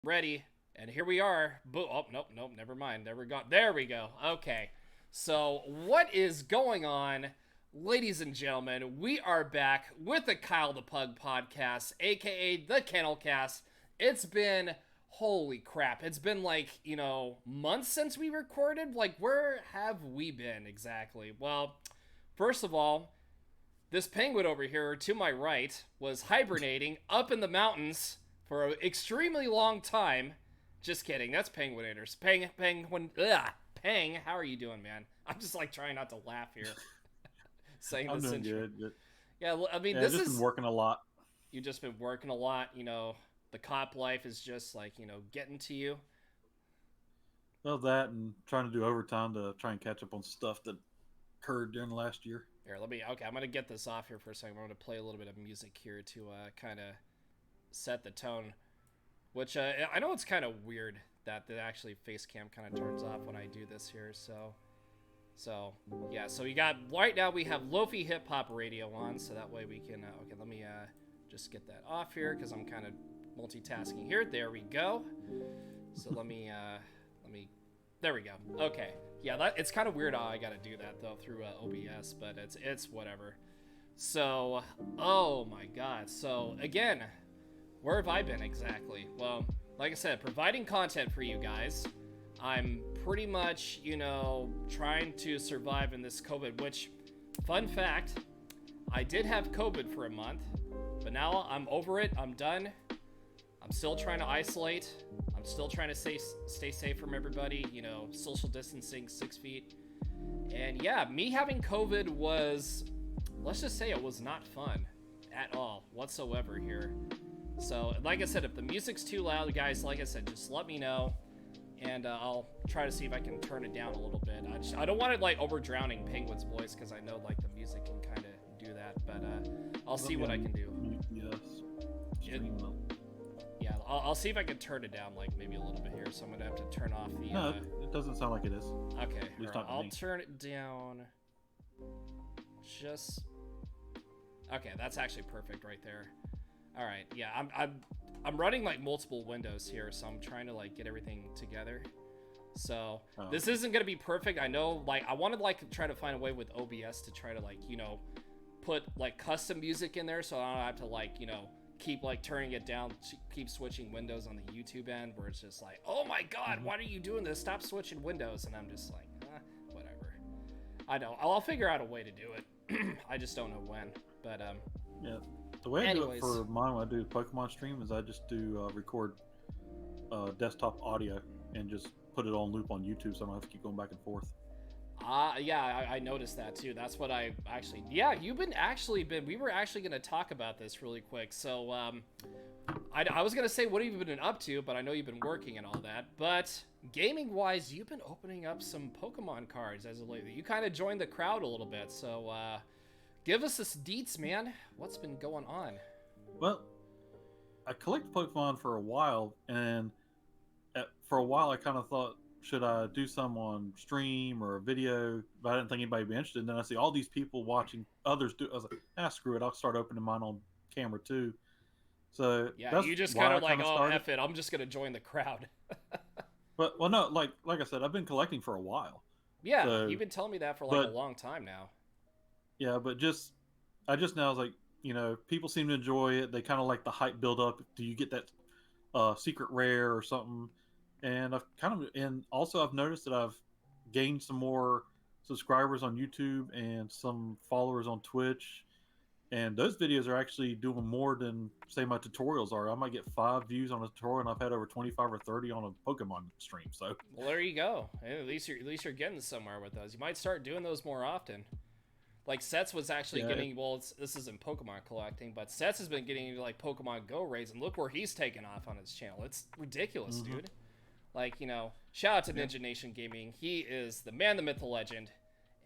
Ready, and here we are. Oh, nope, never mind. There we go. Okay. So, what is going on, ladies and gentlemen? We are back with the Kyle the Pug podcast, aka the Kennel Cast. It's been holy crap. It's been like, months since we recorded. Like, where have we been exactly? Well, first of all, this penguin over here to my right was hibernating up in the mountains for an extremely long time. Just kidding. That's penguinators. Peng, how are you doing, man? I'm just like trying not to laugh here. Saying I'm this doing intro. good. Yeah, well, I mean, Yeah, this just been is. working a lot. You've just been working a lot. The cop life is just like, getting to you. Well, that and trying to do overtime to try and catch up on stuff that occurred during the last year. Here, okay, I'm going to get this off here for a second. I'm going to play a little bit of music here to kind of set the tone. Which I know it's kind of weird that the actually face cam kind of turns off when I do this here. So yeah. So you got right now we have Lofi Hip Hop Radio on, so that way we can. Okay, let me just get that off here because I'm kind of multitasking here. There we go. So let me. There we go. Okay. Yeah, it's kind of weird how I got to do that though through OBS, but it's whatever. So, oh my God. So again, where have I been exactly? Well, like I said, providing content for you guys. I'm pretty much, trying to survive in this COVID, which, fun fact, I did have COVID for a month, but now I'm over it. I'm done. I'm still trying to isolate. I'm still trying to stay safe from everybody, social distancing, 6 feet. And yeah, me having COVID was, let's just say it was not fun at all whatsoever here. So, like I said, if the music's too loud, guys, like I said, just let me know, and I'll try to see if I can turn it down a little bit. I don't want it like over drowning Penguin's voice because I know like the music can kind of do that, but I'll see what I can do. Yes. It, yeah, I'll see if I can turn it down like maybe a little bit here. So I'm gonna have to turn off the. No, it doesn't sound like it is. Okay, It's right, not to I'll me. turn it down. Just. Okay, that's actually perfect right there. All right, yeah, I'm running like multiple windows here, so I'm trying to like get everything together. So this Okay. isn't gonna be perfect. I know, like I want to like try to find a way with OBS to try to like put like custom music in there, so I don't have to like keep like turning it down, keep switching windows on the YouTube end, where it's just like, oh my God, why are you doing this? Stop switching windows, and I'm just like, whatever. I know I'll figure out a way to do it. I just don't know when, but Yeah. The way I do it anyways. for mine when I do Pokemon stream is I just do record desktop audio and just put it on loop on YouTube so I don't have to keep going back and forth. Yeah, I noticed that too. That's what I actually. Yeah, you've been actually been. We were actually going to talk about this really quick. So, I was going to say what have you been up to, but I know you've been working and all that. But gaming wise, you've been opening up some Pokemon cards as of lately. You kind of joined the crowd a little bit. So, give us this deets, man. What's been going on? Well, I collected Pokemon for a while, and for a while I kind of thought, should I do some on stream or a video? But I didn't think anybody would be interested. And then I see all these people watching others do. I was like, screw it. I'll start opening mine on camera too. So Yeah, that's you just kind why I of like, kind of oh, started. F it. I'm just going to join the crowd. But well, no, like I said, I've been collecting for a while. Yeah, So, you've been telling me that for like a but long time now. yeah, but I just now was like, people seem to enjoy it. They kind of like the hype build up. Do you get that secret rare or something? And and also I've noticed that I've gained some more subscribers on YouTube and some followers on Twitch. And those videos are actually doing more than say my tutorials are. I might get 5 views on a tutorial, and I've had over 25 or 30 on a Pokemon stream. So Well, there you go. At least you're getting somewhere with those. You might start doing those more often. Like Sets was actually yeah, getting this isn't Pokemon collecting, but Sets has been getting into like Pokemon Go raids, and look where he's taken off on his channel. It's ridiculous, mm-hmm, dude. Like shout out to yeah. Ninja Nation Gaming. He is the man, the myth, the legend.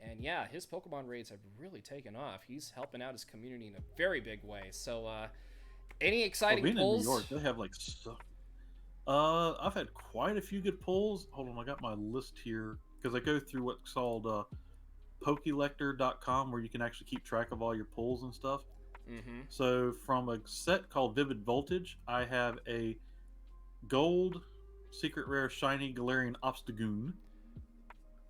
And yeah, his Pokemon raids have really taken off. He's helping out his community in a very big way. So, any Well, exciting being in New pulls? York, they have like so. I've had quite a few good pulls. Hold on, I got my list here because I go through what's called Pokelector.com, where you can actually keep track of all your pulls and stuff. Mm-hmm. So from a set called Vivid Voltage, I have a gold secret rare shiny Galarian Obstagoon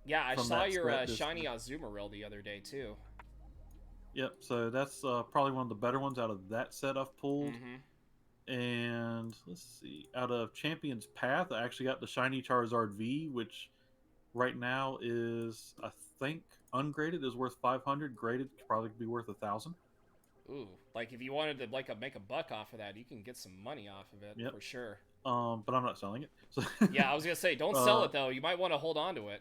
Yeah, I from saw that your set. shiny Azumarill the other day too. Yep, so that's probably one of the better ones out of that set I've pulled. Mm-hmm. And let's see, out of Champion's Path, I actually got the shiny Charizard V, which right now is, I think, ungraded is worth 500. Graded could probably be worth 1,000. Ooh, like if you wanted to like make a buck off of that, you can get some money off of it Yep. for sure. But I'm not selling it. So, Yeah, I was gonna say, don't sell uh, it though. You might want to hold on to it.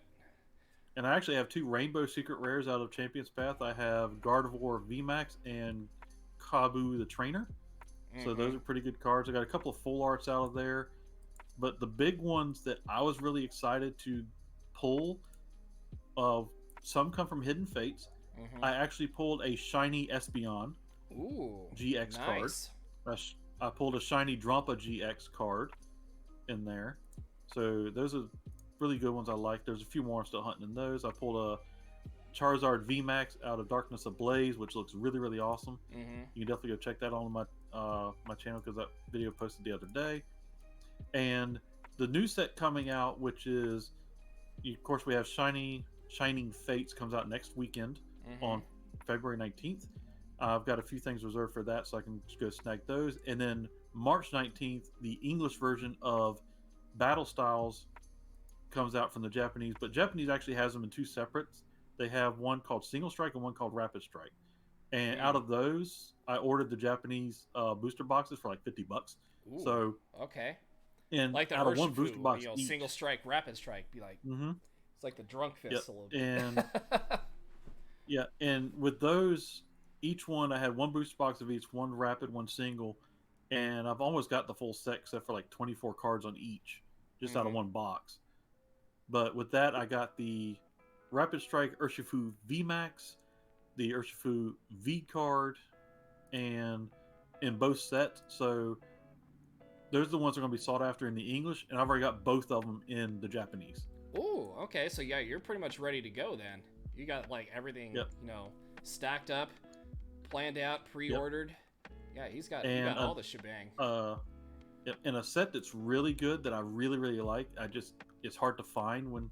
and I actually have two Rainbow Secret Rares out of Champion's Path. I have Gardevoir VMAX and Kabu the Trainer. So Mm-hmm. those are pretty good cards. I got a couple of full arts out of there. But the big ones that I was really excited to pull, uh, some come from Hidden Fates. Mm-hmm. I actually pulled a shiny Espeon Ooh, GX card. nice. I pulled a shiny Drampa GX card in there. So those are really good ones I like. There's a few more I'm still hunting in those. I pulled a Charizard VMAX out of Darkness Ablaze, which looks really, really awesome. Mm-hmm. You can definitely go check that on my channel because that video posted the other day. And the new set coming out, which is, of course, we have Shining Fates comes out next weekend Mm-hmm. on February 19th. I've got a few things reserved for that, so I can just go snag those. And then March 19th, the English version of Battle Styles comes out from the Japanese, but Japanese actually has them in two separates. They have one called Single Strike and one called Rapid Strike. And out Mm. of those, I ordered the Japanese booster boxes for like $50. Ooh, So, okay. and Like the out of one booster Urshifu, box single each. strike, rapid strike. Be like, Mm-hmm. it's like the drunk Yep. fist a little And bit. yeah, and with those, each one I had one booster box of each, one rapid, one single, and I've almost got the full set except for like 24 cards on each, just out of Mm-hmm. one box. But with that, I got the Rapid Strike Urshifu VMAX, the Urshifu V card, and in both sets. So those are the ones that are going to be sought after in the English, and I've already got both of them in the Japanese. Ooh, okay. So yeah, you're pretty much ready to go then. You got like everything, Yep. stacked up, planned out, Yep. pre-ordered. Yeah, you And got all the shebang. Yep. And a set that's really good that I really, really like. It's hard to find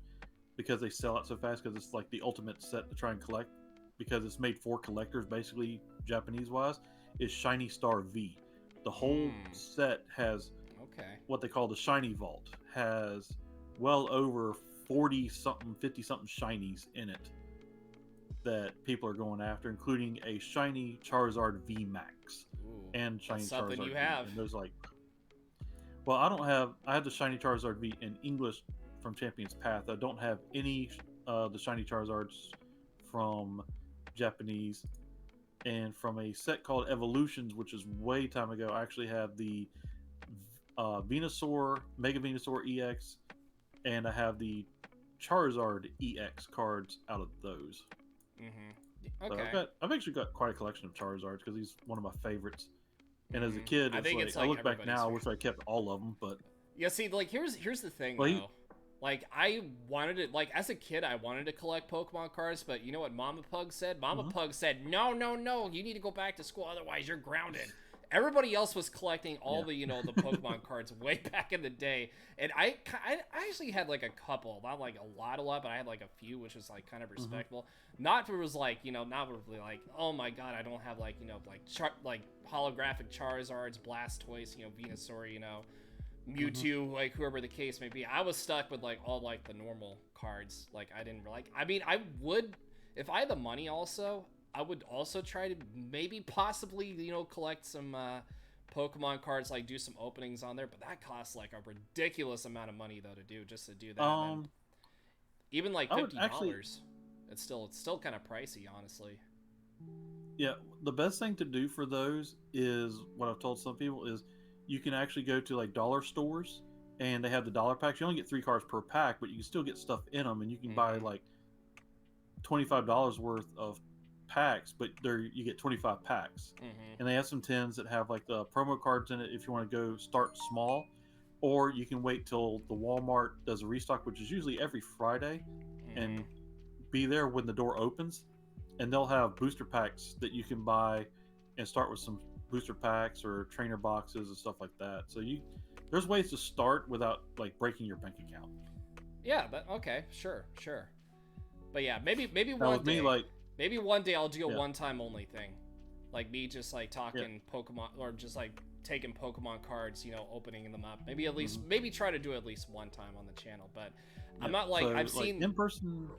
because they sell out so fast because it's like the ultimate set to try and collect because it's made for collectors basically Japanese wise is Shiny Star V. The whole set has Okay. what they call the Shiny Vault, has well over 40 something 50 something shinies in it that people are going after, including a shiny Charizard V Max Ooh, and shiny that's something Charizard you V. have. And there's like, well, I have the shiny Charizard V in English from Champion's Path. I don't have any the shiny Charizards from Japanese. And from a set called Evolutions, which is way time ago, I actually have the Venusaur, Mega Venusaur EX, and I have the Charizard EX cards out of those. Mm-hmm. So Okay. I've actually got quite a collection of Charizards because he's one of my favorites. And as a kid, I think like it's I like look back everybody's now, I favorite. wish I kept all of them, but Yeah, see, like here's the thing well, though. Like I wanted to like as a kid I wanted to collect Pokemon cards, but you know what Mama Pug said? Mama Pug said, "No, no, no, you need to go back to school otherwise you're grounded." Everybody else was collecting all the, the Pokemon cards way back in the day. And I actually had like a couple, not like a lot, but I had like a few, which was like kind of respectable. Not for it was like, not really like, oh my god, I don't have like, like holographic Charizards, Blastoise, Venusaur, Mewtwo, like whoever the case may be. I was stuck with like all like the normal cards. Like I didn't like. I mean, I would if I had the money. Also, I would also try to maybe possibly collect some Pokemon cards. Like do some openings on there, but that costs like a ridiculous amount of money though to do just to do that. And even like $50, it's still kind of pricey, honestly. Yeah, the best thing to do for those is what I've told some people is you can actually go to like dollar stores and they have the dollar packs. You only get 3 cards per pack, but you can still get stuff in them, and you can buy like $25 worth of packs, but you get 25 packs. And they have some tins that have like the promo cards in it if you want to go start small, or you can wait till the Walmart does a restock, which is usually every Friday, and be there when the door opens, and they'll have booster packs that you can buy and start with some booster packs or trainer boxes and stuff like that. So you there's ways to start without like breaking your bank account. Yeah, okay, sure. But yeah, maybe Now one with day, me, like, maybe one day I'll do a yeah. one-time only thing, like me just like Yeah. talking Pokemon or just like taking Pokemon cards, opening them up. Maybe at least Mhm. maybe try to do it at least one time on the channel. But Yeah. I'm not like So, like, in person.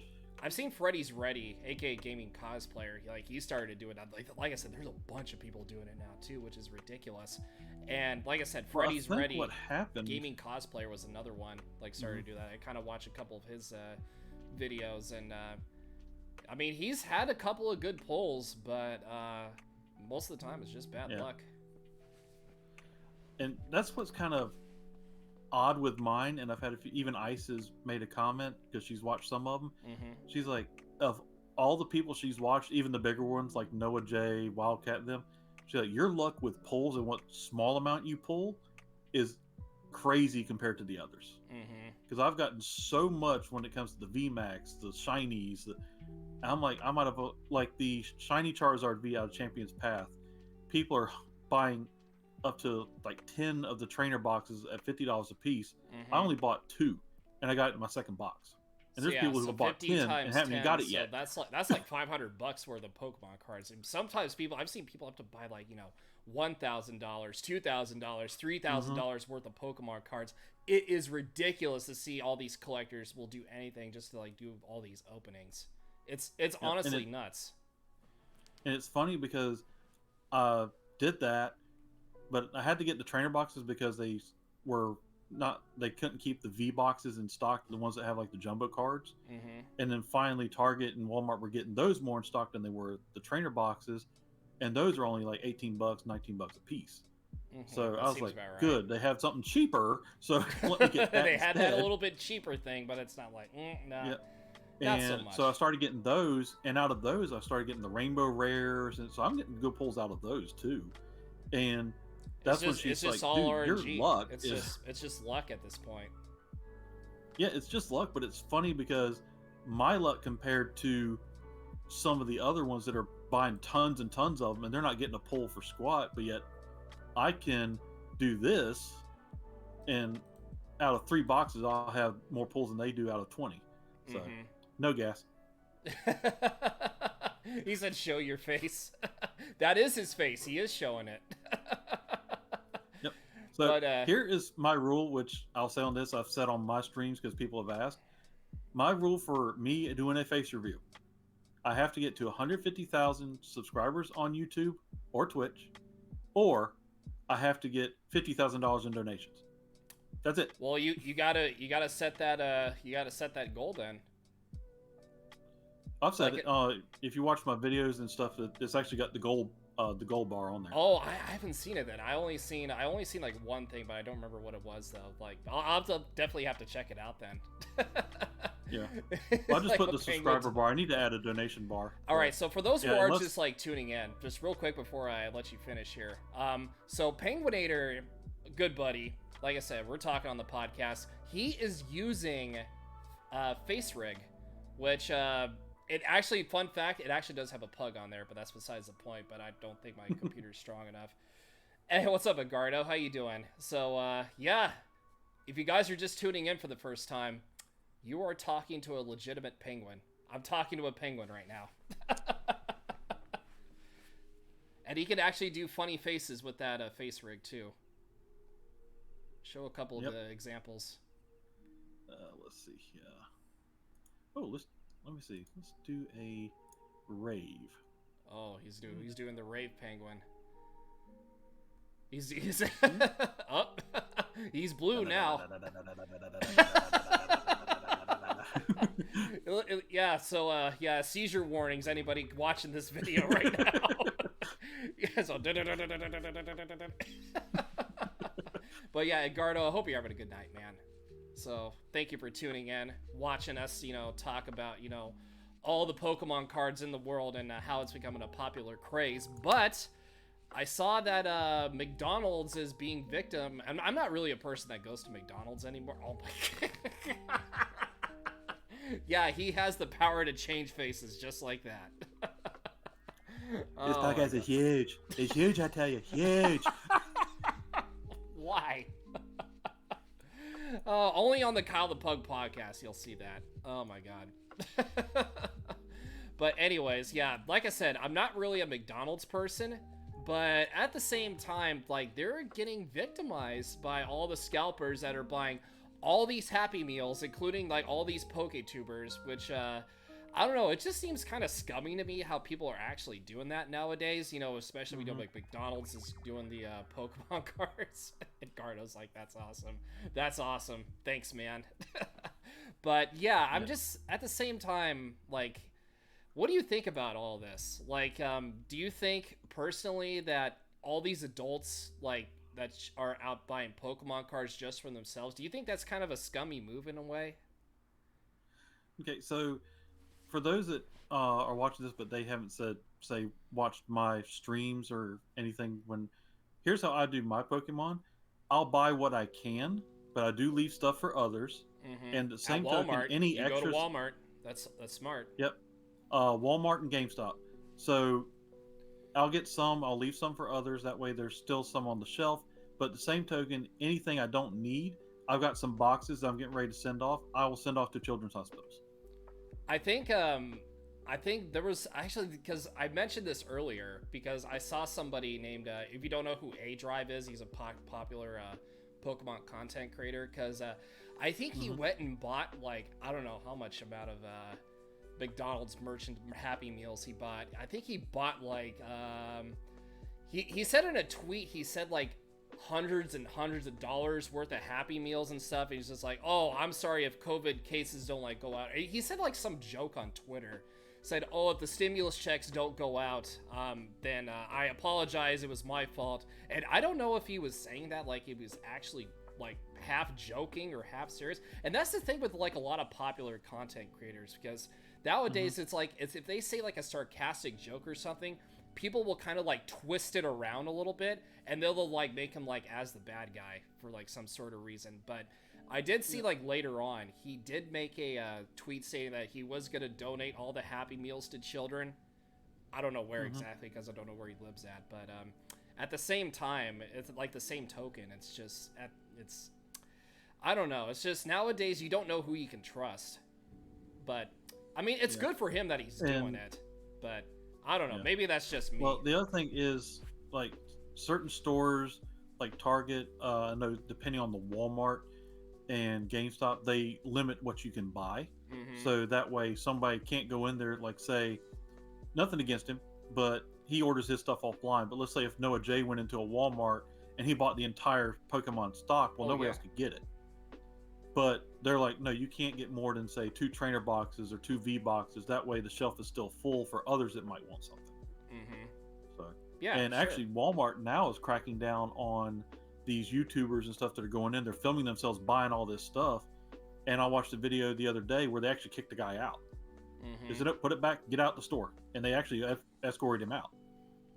I've seen Freddy's Ready, aka Gaming Cosplayer. Like he started to do it. Like I said, there's a bunch of people doing it now too, which is ridiculous. And like I said, Well, I Freddy's think Ready, what happened. Gaming Cosplayer was another one. Like started to do that. I kind of watched a couple of his videos, and I mean he's had a couple of good pulls, but most of the time it's just bad luck. And that's what's kind of odd with mine. And I've had a few, even Ice has made a comment because she's watched some of them. Mm-hmm. She's like, of all the people she's watched, even the bigger ones like Noah J, Wildcat, and them, she's like, your luck with pulls and what small amount you pull is crazy compared to the others. Because I've gotten so much when it comes to the VMAX, the shinies. I'm like, I might have like the shiny Charizard V out of Champion's Path. People are buying up to like 10 of the trainer boxes at $50 a piece. I only bought 2, and I got it in my second box. And there's people who have bought 10 and haven't even got it yet. So that's like $500 worth of Pokemon cards. And sometimes I've seen people have to buy like $1,000, $2,000, $3,000 worth of Pokemon cards. It is ridiculous to see all these collectors will do anything just to like do all these openings. It's honestly nuts. And it's funny because I did that, but I had to get the trainer boxes because they couldn't keep the V boxes in stock, the ones that have like the jumbo cards. And then finally Target and Walmart were getting those more in stock than they were the trainer boxes, and those are only like $18, $19 a piece. So I was like, right. Good, they have something cheaper, so let me get that. They had that a little bit cheaper thing, but it's not like no. Yeah. And so I started getting those, and out of those I started getting the rainbow rares, and so I'm getting good pulls out of those too. And that's when she's like, all dude, RNG. Your luck it's just luck at this point. Yeah, it's just luck, but it's funny because my luck compared to some of the other ones that are buying tons and tons of them, and they're not getting a pull for squat, but yet I can do this, and out of 3 boxes, I'll have more pulls than they do out of 20. So, no gas. He said, show your face. That is his face. He is showing it. Yep. So, here is my rule, which I'll say on this, I've said on my streams because people have asked. My rule for me doing a face review, I have to get to 150,000 subscribers on YouTube or Twitch, or I have to get $50,000 in donations. That's it. Well, you gotta set that goal then. I've said it. If you watch my videos and stuff, it's actually got the gold bar on there. Oh, I haven't seen it then. I only seen like one thing, but I don't remember what it was though. Like I'll definitely have to check it out then. Yeah. Well, I just put the subscriber bar. I need to add a donation bar. All right. So for those who are just like tuning in, just real quick before I let you finish here. So Penguinator, good buddy. Like I said, we're talking on the podcast. He is using Face Rig, which it actually, fun fact, it actually does have a pug on there, but that's besides the point. But I don't think my computer's strong enough. Hey, what's up, Edgardo? How you doing? So yeah, if you guys are just tuning in for the first time, you are talking to a legitimate penguin. I'm talking to a penguin right now. And he can actually do funny faces with that Face Rig too. Show a couple of the examples. Let's see here. Oh, let me see. Let's do a rave. Oh, he's doing the rave penguin. He's up. He's blue now. Yeah. So yeah. Seizure warnings. Anybody watching this video right now? Yeah. So. But yeah, Edgardo, I hope you're having a good night, man. So thank you for tuning in, watching us, talk about, all the Pokemon cards in the world and how it's becoming a popular craze. But I saw that McDonald's is being victim. And I'm not really a person that goes to McDonald's anymore. Oh my God. Yeah, he has the power to change faces just like that. This podcast is huge. It's huge, I tell you. Huge. Why? Only on the Kyle the Pug podcast you'll see that. Oh my god. But anyways, yeah, like I said, I'm not really a McDonald's person, but at the same time, like, they're getting victimized by all the scalpers that are buying all these Happy Meals, including like all these PokeTubers, which I don't know, it just seems kind of scummy to me how people are actually doing that nowadays, you know, especially we know like McDonald's is doing the Pokemon cards. And Gardo's like, that's awesome. That's awesome. Thanks, man. But yeah, I'm just, at the same time, like, what do you think about all this? Like, do you think personally that all these adults, like, that are out buying Pokemon cards just for themselves, do you think that's kind of a scummy move in a way? Okay, so for those that are watching this, but they haven't say, watched my streams or anything, here's how I do my Pokemon. I'll buy what I can, but I do leave stuff for others. And the At same token, Walmart, any you go to extras. Walmart. That's smart. Yep. Walmart and GameStop. So I'll get some, I'll leave some for others. That way there's still some on the shelf. But the same token, anything I don't need, I've got some boxes that I'm getting ready to send off. I will send off to children's hospitals. I think there was actually, because I mentioned this earlier, because I saw somebody named, if you don't know who A Drive is, he's a popular Pokemon content creator, because I think he went and bought, like, I don't know how much amount of McDonald's merchant Happy Meals he bought. I think he bought like he said in a tweet, he said like hundreds and hundreds of dollars worth of Happy Meals and stuff. And he's just like, oh, I'm sorry if COVID cases don't like go out. He said like some joke on Twitter, said, oh, if the stimulus checks don't go out, then I apologize, it was my fault. And I don't know if he was saying that like he was actually like half joking or half serious. And that's the thing with like a lot of popular content creators, because nowadays it's like, if they say like a sarcastic joke or something, people will kind of like twist it around a little bit, and they'll like make him like as the bad guy for like some sort of reason. But I did see like later on, he did make a tweet saying that he was going to donate all the Happy Meals to children. I don't know where exactly, because I don't know where he lives at. But at the same time, it's like the same token. It's just, I don't know. It's just nowadays you don't know who you can trust. But I mean, it's good for him that he's doing it. But I don't know. Yeah. Maybe that's just me. Well, the other thing is, like, certain stores, like Target, I know depending on the Walmart and GameStop, they limit what you can buy. So that way somebody can't go in there, like, say, nothing against him, but he orders his stuff offline. But let's say if Noah J went into a Walmart and he bought the entire Pokemon stock, well, nobody else could get it. But they're like, no, you can't get more than, say, 2 trainer boxes or 2 V boxes. That way the shelf is still full for others that might want something. So, yeah. And actually, Walmart now is cracking down on these YouTubers and stuff that are going in. They're filming themselves buying all this stuff. And I watched a video the other day where they actually kicked the guy out. They said, put it back, get out the store. And they actually escorted him out.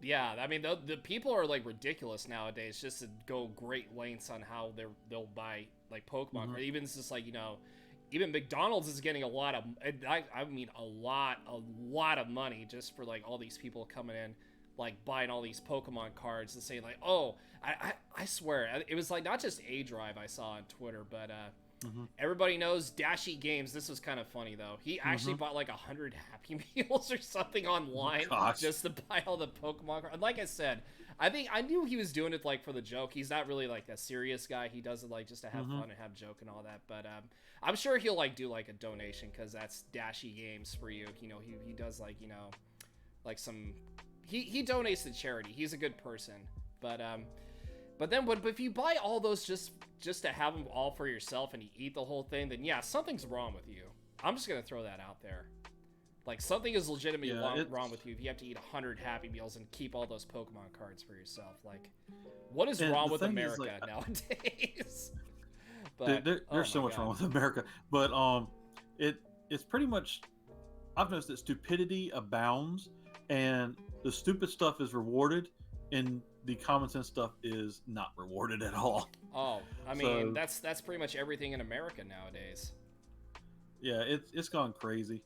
Yeah, I mean, the people are like ridiculous nowadays just to go great lengths on how they'll buy like Pokemon. Even it's just like, you know, even McDonald's is getting a lot of, I mean, a lot of money just for like all these people coming in, like buying all these Pokemon cards and saying like, oh, I swear, it was like not just A Drive I saw on Twitter, but everybody knows Dash Eat Games. This was kind of funny though. He actually bought like 100 Happy Meals or something online just to buy all the Pokemon cards. Like I said, I knew he was doing it like for the joke. He's not really like a serious guy. He does it like just to have fun and have joke and all that. But I'm sure he'll like do like a donation, because that's Dashy Games for you. You know, he does like, you know, like some, he donates to charity. He's a good person. But then if you buy all those just to have them all for yourself and you eat the whole thing, then yeah, something's wrong with you. I'm just gonna throw that out there. Like, something is legitimately wrong with you if you have to eat 100 Happy Meals and keep all those Pokemon cards for yourself. Like, what is wrong with America nowadays? But there's so much wrong with America. But it's pretty much, I've noticed that stupidity abounds, and the stupid stuff is rewarded, and the common sense stuff is not rewarded at all. Oh, I mean, that's pretty much everything in America nowadays. Yeah, it's gone crazy.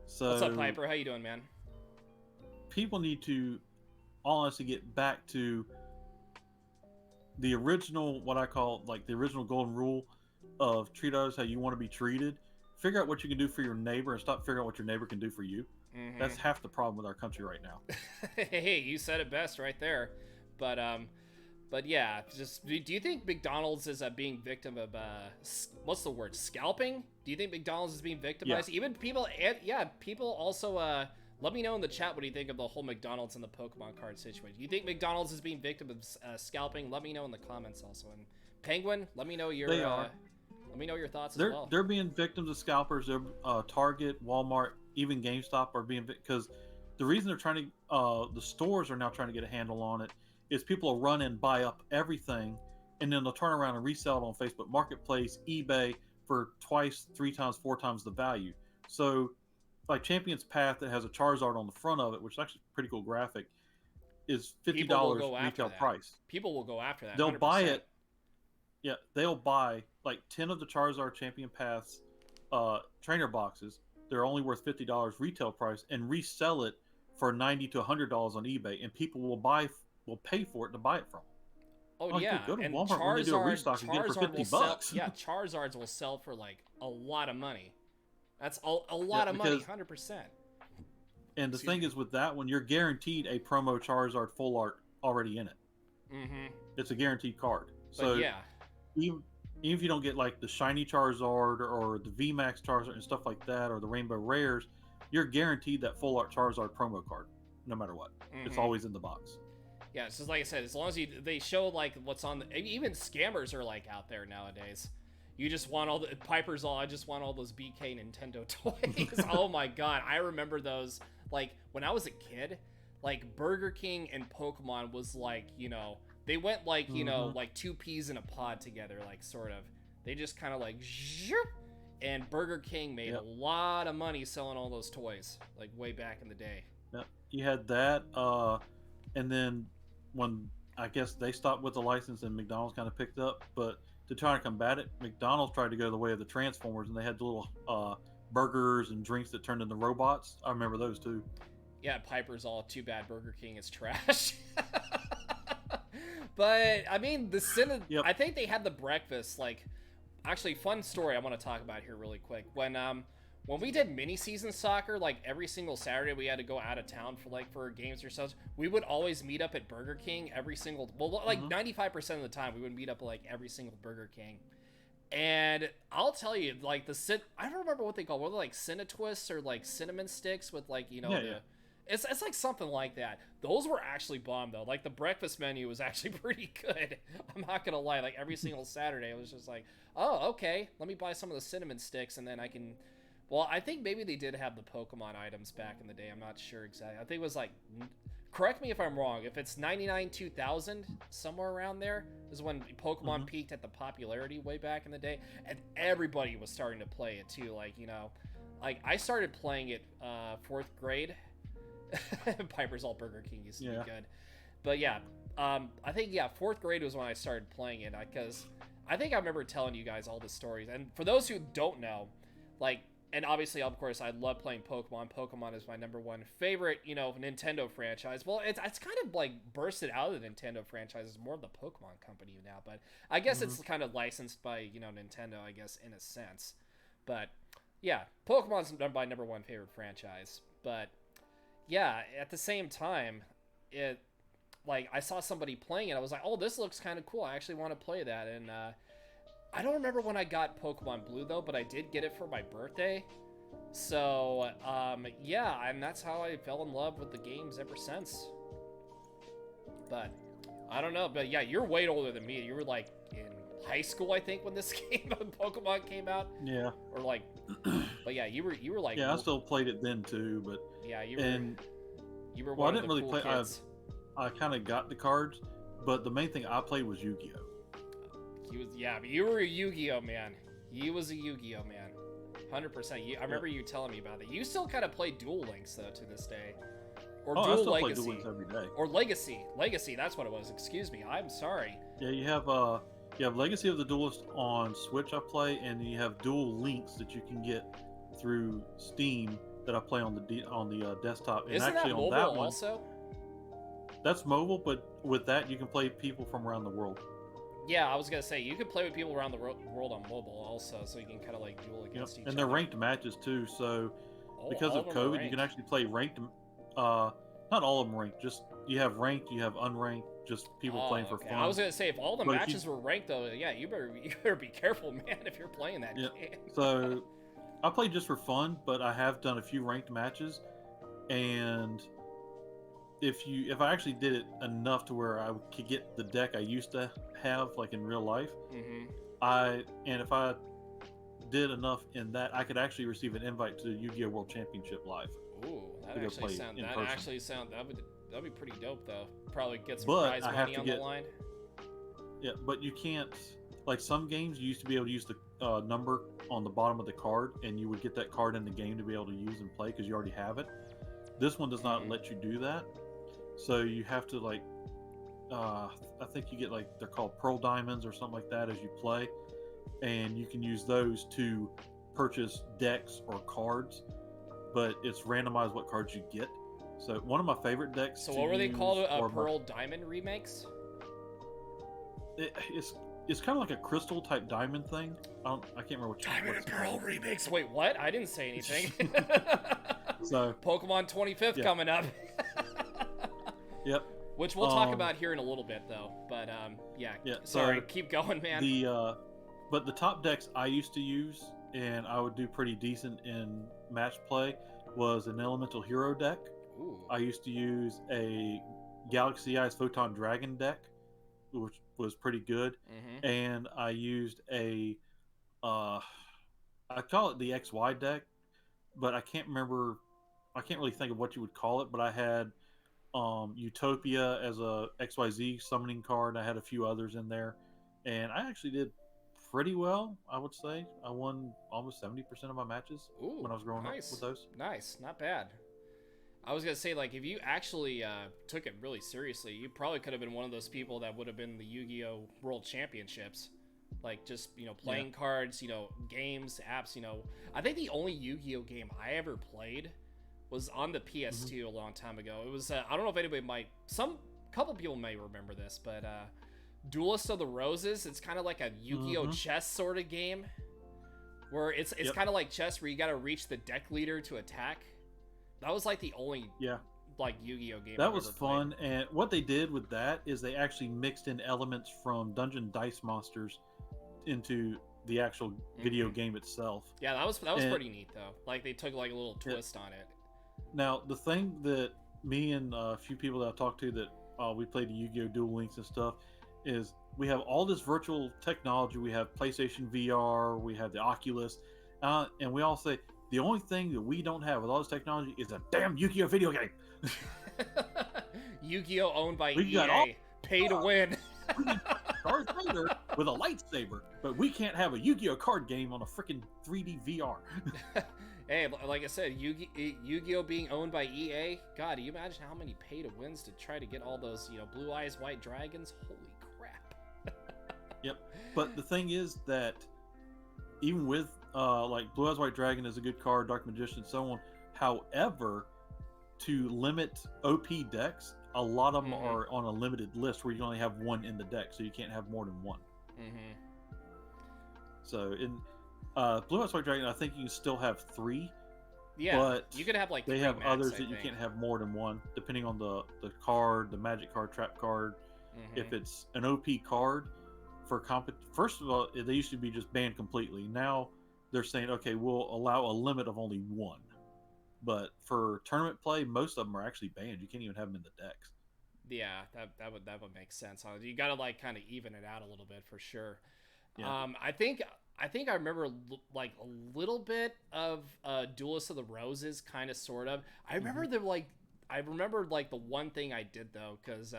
So, what's up, Piper? How you doing, man? People need to honestly get back to the original, what I call like the original golden rule of treat others how you want to be treated. Figure out what you can do for your neighbor and stop figuring out what your neighbor can do for you. That's half the problem with our country right now. Hey, you said it best right there. But yeah, just do you think McDonald's is being victim of what's the word, scalping? Do you think McDonald's is being victimized? Yeah. Even people, people also. Let me know in the chat what do you think of the whole McDonald's and the Pokemon card situation. Do you think McDonald's is being victim of scalping? Let me know in the comments also. And Penguin, let me know your let me know your thoughts as well. They're being victims of scalpers. They're Target, Walmart, even GameStop are being, because the reason they're trying to the stores are now trying to get a handle on it is people will run and buy up everything, and then they'll turn around and resell it on Facebook Marketplace, eBay for twice, 3 times, 4 times the value. So like Champion's Path that has a Charizard on the front of it, which is actually a pretty cool graphic, is $50 retail price. People will go after that. They'll 100%. buy it. Yeah, they'll buy like 10 of the Charizard Champion Paths trainer boxes. They're only worth $50 retail price, and resell it for $90 to $100 on eBay, and people will pay for it to buy it from. Oh yeah, go to and Walmart when they do a restock and get it for $50. Yeah, Charizards will sell for like a lot of money. That's a lot of money, 100%. And the thing is with that one, you're guaranteed a promo Charizard full art already in it. It's a guaranteed card. So yeah, even if you don't get like the shiny Charizard or the VMAX Charizard and stuff like that, or the Rainbow Rares, you're guaranteed that full art Charizard promo card, no matter what. It's always in the box. Yeah, it's just like I said, as long as they show like what's on even scammers are like out there nowadays. You just want all the Piper's all. I just want all those BK Nintendo toys. Oh my god, I remember those. Like when I was a kid, like Burger King and Pokemon was like, they went like like 2 peas in a pod together, like sort of. They just kind of like zhoop, and Burger King made a lot of money selling all those toys, like way back in the day. Yeah, you had that, and then when I guess they stopped with the license and McDonald's kind of picked up, but to try to combat it, McDonald's tried to go the way of the Transformers, and they had the little burgers and drinks that turned into robots. I remember those too. Yeah, Piper's all too bad Burger King is trash. But I mean, I think they had the breakfast. Like, actually, fun story I want to talk about here really quick. When we did mini season soccer, like every single Saturday we had to go out of town for games or such. We would always meet up at Burger King 95% of the time we would meet up at like every single Burger King. And I'll tell you, like I don't remember what they call, were they like Cinetwists or like cinnamon sticks with like it's like something like that. Those were actually bomb though. Like the breakfast menu was actually pretty good. I'm not gonna lie. Like every single Saturday, it was just like, oh okay, let me buy some of the cinnamon sticks and then I can. Well, I think maybe they did have the Pokemon items back in the day. I'm not sure exactly. I think it was like, correct me if I'm wrong. If it's 99 2000, somewhere around there, is when Pokemon peaked at the popularity way back in the day, and everybody was starting to play it too. Like like I started playing it 4th grade. Piper's all Burger King used to be good, but yeah, I think 4th grade was when I started playing it because I think I remember telling you guys all the stories. And for those who don't know, like. And obviously, of course, I love playing Pokemon. Pokemon is my #1 favorite, Nintendo franchise. Well, it's kind of like bursted out of the Nintendo franchise. It's more of the Pokemon company now, but I guess it's kind of licensed by, Nintendo, I guess, in a sense. But yeah, Pokemon's my #1 favorite franchise. But yeah, at the same time, I saw somebody playing it. I was like, oh, this looks kind of cool. I actually want to play that. And I don't remember when I got Pokemon Blue though, but I did get it for my birthday. So, yeah, and that's how I fell in love with the games ever since. But I don't know, but yeah, you're way older than me. You were like in high school, I think, when this game of Pokemon came out. Yeah. Or like, but yeah, you were like. Yeah, I still played it then too, but. Yeah, you were. Well, one I didn't of the really cool play. kids. I kind of got the cards, but the main thing I played was Yu-Gi-Oh. But you were a Yu-Gi-Oh man. You was a Yu-Gi-Oh man, 100%. I remember you telling me about that. You still kind of play Duel Links though to this day, or Duel I still Legacy, play Duel Links every day. Or Legacy. That's what it was. Excuse me. I'm sorry. Yeah, you have Legacy of the Duelist on Switch. I play, and you have Duel Links that you can get through Steam that I play on the desktop. And Isn't actually that mobile on that one, also? that's mobile, but with that you can play people from around the world. Yeah, I was gonna say you could play with people around the world on mobile also, so you can kind of like duel against each other. And they're ranked matches too. So because all of them are COVID, you can ranked. actually play ranked. Not all of them ranked. Just you have ranked, you have unranked. Just people playing for Okay. fun. I was gonna say if all the But matches were ranked though, yeah, you better be careful, man, if you're playing that game. So I played just for fun, but I have done a few ranked matches, and if I actually did it enough to where I could get the deck I used to have like in real life, if I did enough in that, I could actually receive an invite to the Yu-Gi-Oh! World Championship live. Ooh, that'd sound that'd be pretty dope though. Probably get some prize money on the line. Yeah, but you can't, like some games you used to be able to use the number on the bottom of the card, and you would get that card in the game to be able to use and play because you already have it. This one does not let you do that, so you have to like I think you get like they're called Pearl Diamonds or something like that as you play, and you can use those to purchase decks or cards, but it's randomized what cards you get. So one of my favorite decks. So what were they called? Pearl Diamond remakes? It's kind of like a crystal type diamond thing. I can't remember what. Diamond and Pearl remakes. Wait, what? I didn't say anything. So Pokemon 25th coming up. Yep. Which we'll talk about here in a little bit, though. But yeah. Sorry, so keep going, man. But the top decks I used to use, and I would do pretty decent in match play, was an Elemental Hero deck. Ooh. I used to use a Galaxy Eyes Photon Dragon deck, which was pretty good, and I used a I call it the XY deck, but I can't really think of what you would call it. But I had Utopia as a XYZ summoning card. I had a few others in there, and I actually did pretty well. I would say I won almost 70% of my matches when I was growing up with those. Nice, not bad. I was gonna say, like, if you actually took it really seriously, you probably could have been one of those people that would have been the Yu-Gi-Oh! World Championships. Like, just, playing cards, games, apps, I think the only Yu-Gi-Oh! Game I ever played was on the PS2 a long time ago. It was, I don't know if anybody couple people may remember this, but Duelist of the Roses, it's kind of like a Yu-Gi-Oh! Chess sort of game, where it's kind of like chess, where you gotta reach the deck leader to attack. That was like the only like Yu-Gi-Oh game that was fun. And what they did with that is they actually mixed in elements from Dungeon Dice Monsters into the actual video game itself. Yeah, that was pretty neat though. Like they took like a little twist on it. Now the thing that me and a few people that I talked to that we played the Yu-Gi-Oh! Duel Links and stuff is we have all this virtual technology. We have PlayStation VR, we have the Oculus, and we all say the only thing that we don't have with all this technology is a damn Yu-Gi-Oh! Video game. Yu-Gi-Oh! Owned by EA. Pay to win. Darth Vader with a lightsaber, but we can't have a Yu-Gi-Oh! Card game on a freaking 3D VR. Hey, like I said, Yu-Gi-Oh! Being owned by EA, God, do you imagine how many pay to wins to try to get all those, Blue Eyes White Dragons? Holy crap. Yep. But the thing is that even with like Blue Eyes White Dragon is a good card, Dark Magician, so on. However, to limit OP decks, a lot of them are on a limited list where you only have one in the deck, so you can't have more than one. So in Blue Eyes White Dragon, I think you can still have 3. Yeah, but you could have like they have others that you can't have more than one, depending on the card, the magic card, trap card. If it's an OP card for first of all, they used to be just banned completely. Now they're saying, okay, we'll allow a limit of only 1. But for tournament play, most of them are actually banned. You can't even have them in the decks. Yeah, that would make sense. You got to like kind of even it out a little bit for sure. Yeah. I think I remember like a little bit of Duelist of the Roses, kind of sort of. I remember like the one thing I did though, because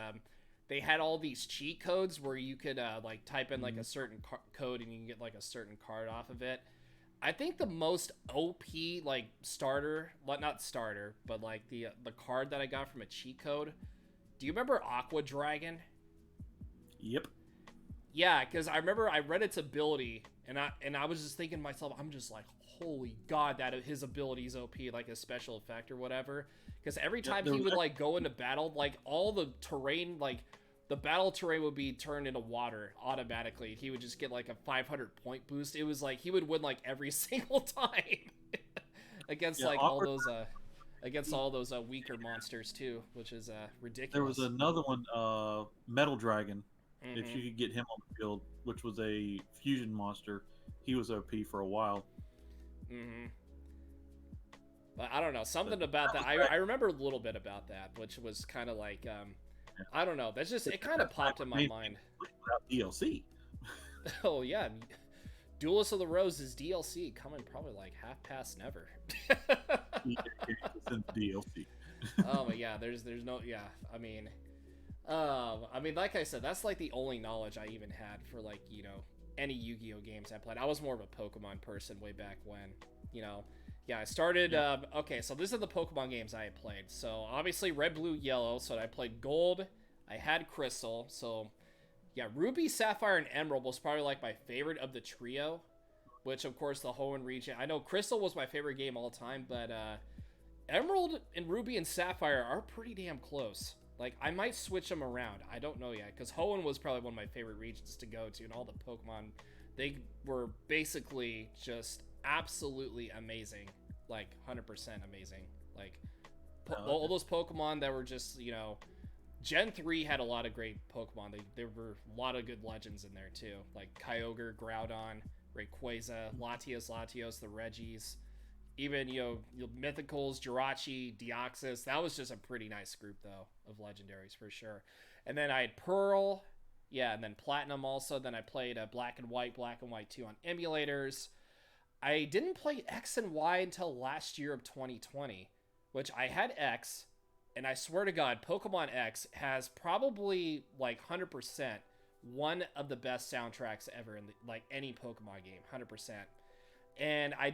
they had all these cheat codes where you could like type in like a certain code and you can get like a certain card off of it. I think the most OP like starter, not starter, but like the card that I got from a cheat code. Do you remember Aqua Dragon? Yep. Yeah, because I remember I read its ability, and I was just thinking to myself, I'm just like, holy god, that his ability is OP, like a special effect or whatever. Because every time he would like go into battle, like all the terrain, like the battle terrain would be turned into water automatically. He would just get like a 500 point boost. It was like he would win like every single time against Yeah, like awkward. all those weaker monsters too, which is There was ridiculous. another one, Metal Dragon. If Hmm. you could get him on the field, which was a fusion monster, he was OP for a while. Hmm. But I don't know, But something about that. Metal I Dragon, remember a little bit about that, which was kind of like yeah. I don't know. That's just But it kind of popped in my main mind. without DLC. Oh yeah, Duelist of the Rose is DLC coming probably like half past never. It's in DLC. Oh but yeah, there's no yeah. I mean, like I said, that's like the only knowledge I even had for like any Yu-Gi-Oh games I played. I was more of a Pokemon person way back when. You know, yeah, I started. Yeah. Okay, so these are the Pokemon games I had played. So obviously Red, Blue, Yellow. So I played Gold. I had Crystal. So yeah, Ruby, Sapphire, and Emerald was probably like my favorite of the trio. Which of course the Hoenn region. I know Crystal was my favorite game all time, but Emerald and Ruby and Sapphire are pretty damn close. Like, I might switch them around. I don't know yet, because Hoenn was probably one of my favorite regions to go to, and all the Pokemon, they were basically just absolutely amazing. Like, 100% amazing. Like, all those Pokemon that were just, Gen 3 had a lot of great Pokemon. There were a lot of good legends in there, too. Like, Kyogre, Groudon, Rayquaza, Latios, the Regis, even Mythicals, Jirachi, Deoxys. That was just a pretty nice group though of legendaries for sure. And then I had Pearl, yeah, and then Platinum also. Then I played Black and White 2 on emulators. I didn't play X and Y until last year of 2020, which I had X, and I swear to God, Pokemon X has probably like 100% one of the best soundtracks ever in like any Pokemon game, 100%. And I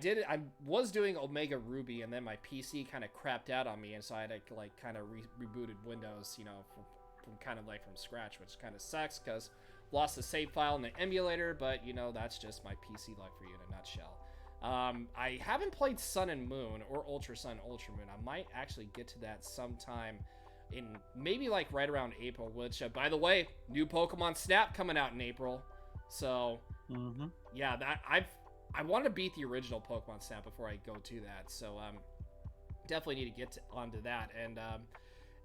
was doing Omega Ruby, and then my PC kind of crapped out on me, and so I had to like kind of rebooted Windows, from kind of like from scratch, which kind of sucks because lost the save file in the emulator. But that's just my PC life for you in a nutshell. I haven't played Sun and Moon or Ultra Sun, Ultra Moon. I might actually get to that sometime in maybe like right around April. Which, by the way, new Pokemon Snap coming out in April. So yeah, I want to beat the original Pokemon Snap before I go to that, so definitely need to get onto that. And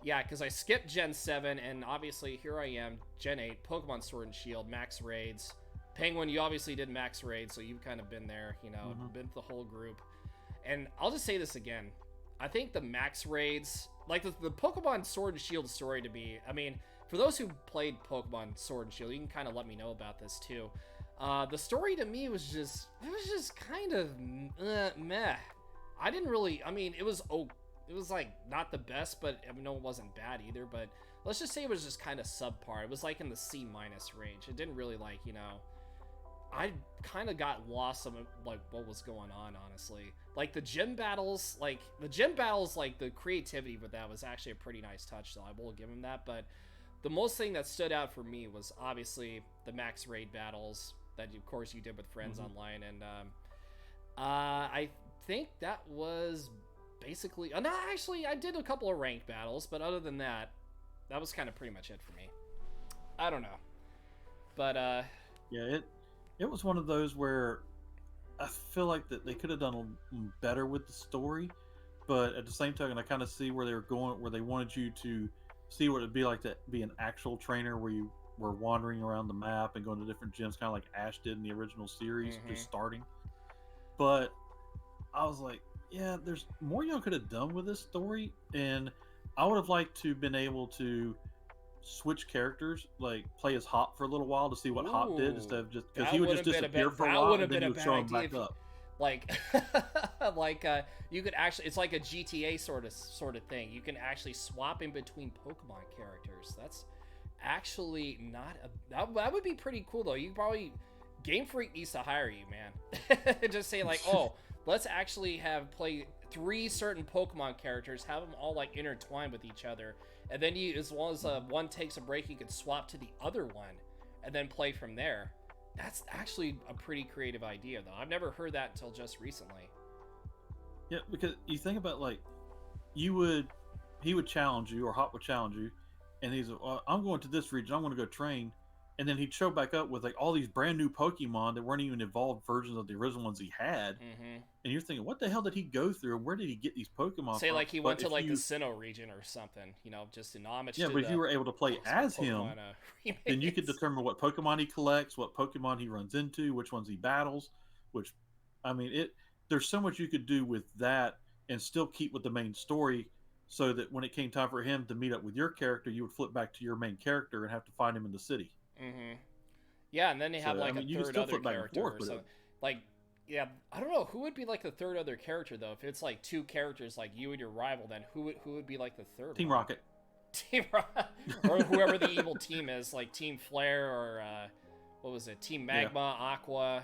yeah, because I skipped Gen 7, and obviously here I am, Gen 8, Pokemon Sword and Shield, Max Raids. Penguin, you obviously did Max Raids, so you've kind of been there, been the whole group. And I'll just say this again. I think the Max Raids, like the Pokemon Sword and Shield story to me, I mean, for those who played Pokemon Sword and Shield, you can kind of let me know about this too. The story to me was just kind of meh. I didn't really, I mean, it was like not the best, but I mean, no, it wasn't bad either, but let's just say it was just kind of subpar. It was like in the C- range. It didn't really like, I kind of got lost of like what was going on, honestly. Like the gym battles, like the creativity with that was actually a pretty nice touch, so I will give him that, but the most thing that stood out for me was obviously the max raid battles that, of course, you did with friends online, and I think that was basically. No, actually, I did a couple of ranked battles, but other than that, that was kind of pretty much it for me. I don't know, but yeah, it was one of those where I feel like that they could have done better with the story, but at the same time, I kind of see where they were going, where they wanted you to see what it'd be like to be an actual trainer, where you were wandering around the map and going to different gyms, kind of like Ash did in the original series, just starting. But I was like, yeah, there's more y'all could have done with this story, and I would have liked to been able to switch characters, like play as Hop for a little while to see what Hop did, instead of just because he would just disappear for a while and then you would show him back up. Like, you could actually, it's like a GTA sort of thing. You can actually swap in between Pokemon characters. That's actually not that would be pretty cool though. You probably Game Freak needs to hire you, man. Just say like, oh, let's actually play 3 certain Pokemon characters, have them all like intertwined with each other, and then you, as long as one takes a break, you could swap to the other one and then play from there. That's actually a pretty creative idea, though. I've never heard that until just recently. Yeah, because you think about like, he would challenge you, or Hop would challenge you, and he's I'm going to this region. I'm going to go train, and then he'd show back up with like all these brand new Pokemon that weren't even evolved versions of the original ones he had, Mm-hmm. and you're thinking, what the hell did he go through, and where did he get these Pokemon Say from? like he But went to if like the you, Sinnoh region or something, you know, just in homage yeah, to but if the you were able to play as him, Pokemon then you could remakes. determine what Pokemon he collects, what Pokemon he runs into, which ones he battles, which, I mean, it. There's so much you could do with that and still keep with the main story, so that when it came time for him to meet up with your character, you would flip back to your main character and have to find him in the city. Mm-hmm. Yeah, and then they have So I like a mean, you can third still other flip back and character forth, or but something. Like, yeah, I don't know who would be like the third other character though. If it's like two characters, like you and your rival, then who would be like the third Team one? Rocket, Team Rocket, or whoever the evil team is, like Team Flare or what was it? Team yeah, Magma, Aqua,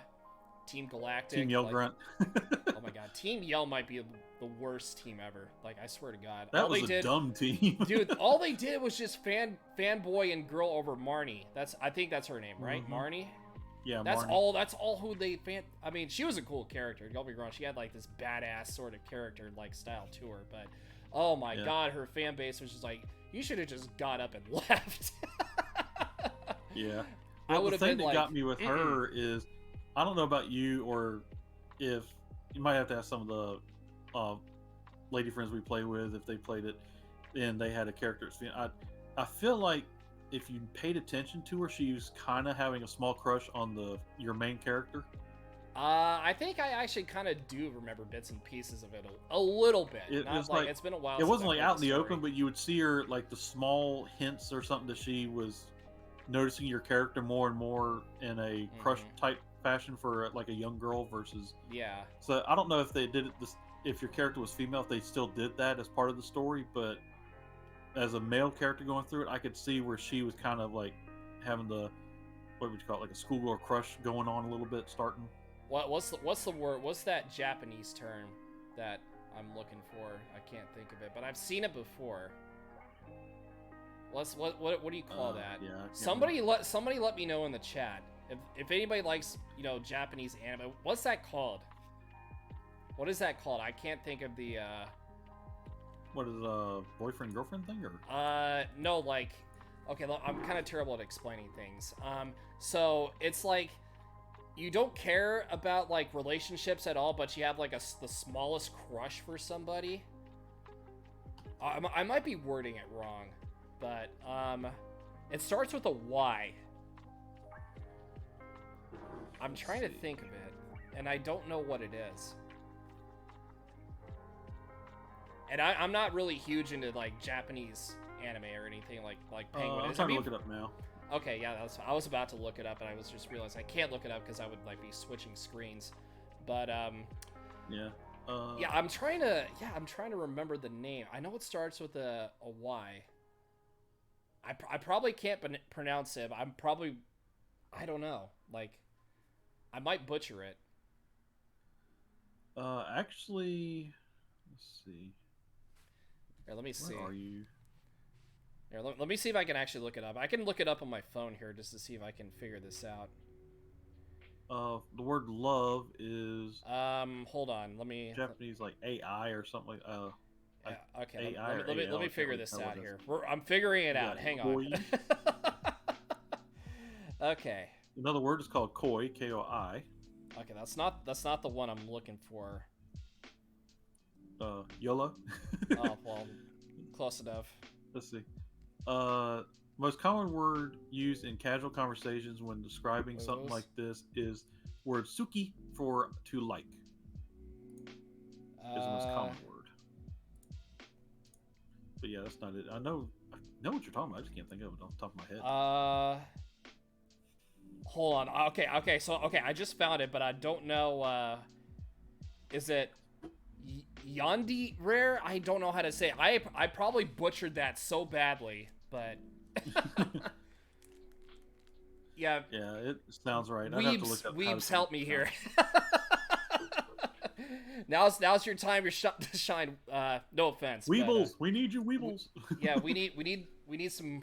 Team Galactic. Team Yell Like, Grunt. oh my god, Team Yell might be the worst team ever. Like, I swear to God, That all was they a did, dumb team. dude, all they did was just fanboy and girl over Marnie. I think that's her name, right? Mhm. Marnie. Yeah, That's Marnie. all. That's all who they fan. I mean, she was a cool character. Don't be wrong. She had like this badass sort of character like style to her. But oh my Yeah. god, her fan base was just like, you should have just got up and left. Yeah. I Well, would the have thing been that like, got me with her is, I don't know about you, or if you might have to ask some of the lady friends we play with if they played it and they had a character. I feel like if you paid attention to her, she was kind of having a small crush on your main character. I think I actually kind of do remember bits and pieces of it a little bit. It Not was like, like it's been a while. it since wasn't I like played out in the story. open, but you would see her like the small hints or something that she was noticing your character more and more in a crush type fashion for like a young girl versus. Yeah. So I don't know if they did it this, if your character was female, if they still did that as part of the story, but as a male character going through it, I could see where she was kind of like having the, what would you call it, like a schoolgirl crush going on a little bit starting. What's the word? What's that Japanese term that I'm looking for? I can't think of it, but I've seen it before. What do you call that? Yeah. Somebody let me know in the chat if anybody likes, you know, Japanese anime. What's that called? What is that called? I can't think of the What is a boyfriend girlfriend thing or? no, like, okay, I'm kind of terrible at explaining things. So it's like you don't care about like relationships at all, but you have like the smallest crush for somebody. I might be wording it wrong, but it starts with a Y. I'm trying to think of it, and I don't know what it is. And I'm not really huge into like Japanese anime or anything like Penguin I'm is. trying to look it up now. Okay, yeah, I was about to look it up, and I was just realizing I can't look it up because I would like be switching screens. But Yeah. yeah, I'm trying to remember the name. I know it starts with a Y. I probably can't pronounce it. But I don't know. Like, I might butcher it. Actually, let's see. Here, let me see. Where are you? Here, let me see if I can actually look it up. I can look it up on my phone here just to see if I can figure this out. The word love is Hold on. Let me. Japanese, like AI or something like. Yeah, okay. AI Let me or AL, figure I can't this really tell out what here. I'm figuring it out. Yeah, Hang koi. on. Okay. Another word is called koi, Koi. Okay, that's not the one I'm looking for. YOLO. Oh well, close enough. Let's see. Most common word used in casual conversations when describing something like this is word suki for to like. Is the most common word. But yeah, that's not it. I know what you're talking about. I just can't think of it off the top of my head. Hold on. Okay. So I just found it, but I don't know. Is it Yandi Rare? I don't know how to say it. I probably butchered that so badly, but yeah. Yeah, it sounds right. I'd have to look up Weebs, help me here. Now's your time to shine. No offense. Weebles, we need you, Weebles. Yeah, we need some.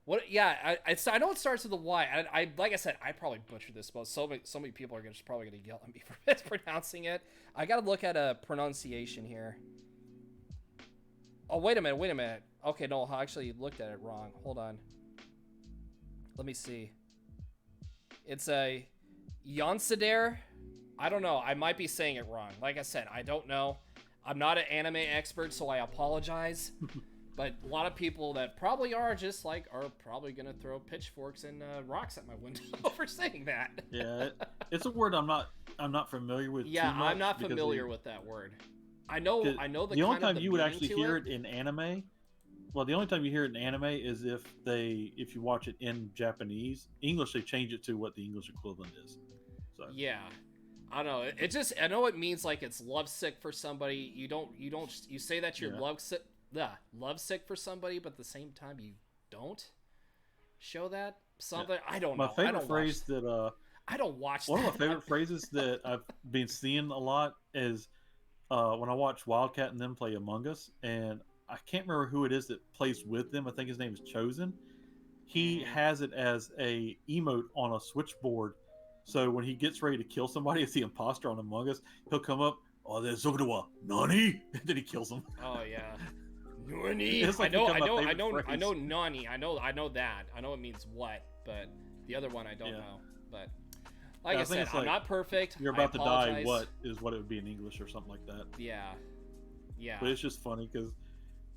What? Yeah, I know it starts with a Y. I like I said, I probably butchered this, but so many people are probably gonna yell at me for mispronouncing it. I gotta look at a pronunciation here. Oh, wait a minute. Okay, no, I actually looked at it wrong. Hold on. Let me see. It's a Yonsider. I don't know. I might be saying it wrong. Like I said, I don't know. I'm not an anime expert, so I apologize. But a lot of people that probably are probably gonna throw pitchforks and rocks at my window for saying that. Yeah, it's a word I'm not familiar with. Yeah, too much I'm not familiar with that word. I know the only time you would meaning actually to hear it in anime. Well, the only time you hear it in anime is if you watch it in Japanese. English, they change it to what the English equivalent is. So Yeah, I don't know. It just, I know it means like it's lovesick for somebody. You say that you're lovesick for somebody, but at the same time you don't show that something. Yeah. I don't know. My favorite phrase that I don't watch. One of my favorite phrases that I've been seeing a lot is when I watch Wildcat and them play Among Us, and I can't remember who it is that plays with them. I think his name is Chosen. He has it as a emote on a switchboard. So when he gets ready to kill somebody as the imposter on Among Us, he'll come up, "Oh, there's Zokudawa, Nani?" And then he kills him. Oh yeah. Nani? Like I know Nani. I know that. I know it means what, but the other one I don't know. But like I said, I'm not perfect. You're about to die. What is what it would be in English or something like that. Yeah. But it's just funny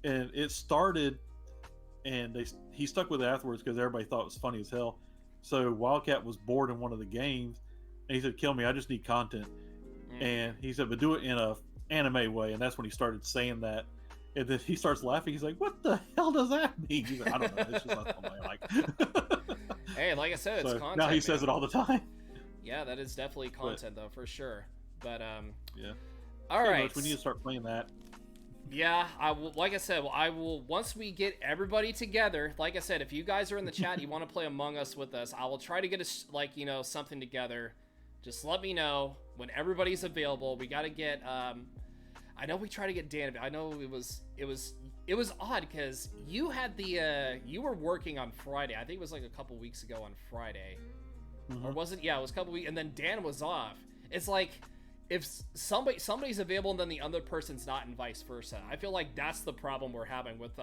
and it started, and he stuck with it afterwards because everybody thought it was funny as hell. So Wildcat was bored in one of the games, and he said, "Kill me, I just need content." And he said, "But do it in a anime way." And that's when he started saying that. And then he starts laughing. He's like, "What the hell does that mean?" He's like, "I don't know. It's just not something I like." Hey, like I said, it's content. Now he says it all the time. Yeah, that is definitely content, though, for sure. But yeah. All right. We need to start playing that. Yeah, I will. Like I said, I will. Once we get everybody together, like I said, if you guys are in the chat, you want to play Among Us with us, I will try to get us something together. Just let me know when everybody's available. We got to get. I know we try to get Dan. I know it was odd because you had you were working on Friday. I think it was like a couple weeks ago on Friday, or was it? Yeah, it was a couple weeks, and then Dan was off. It's like if somebody's available and then the other person's not, and vice versa. I feel like that's the problem we're having with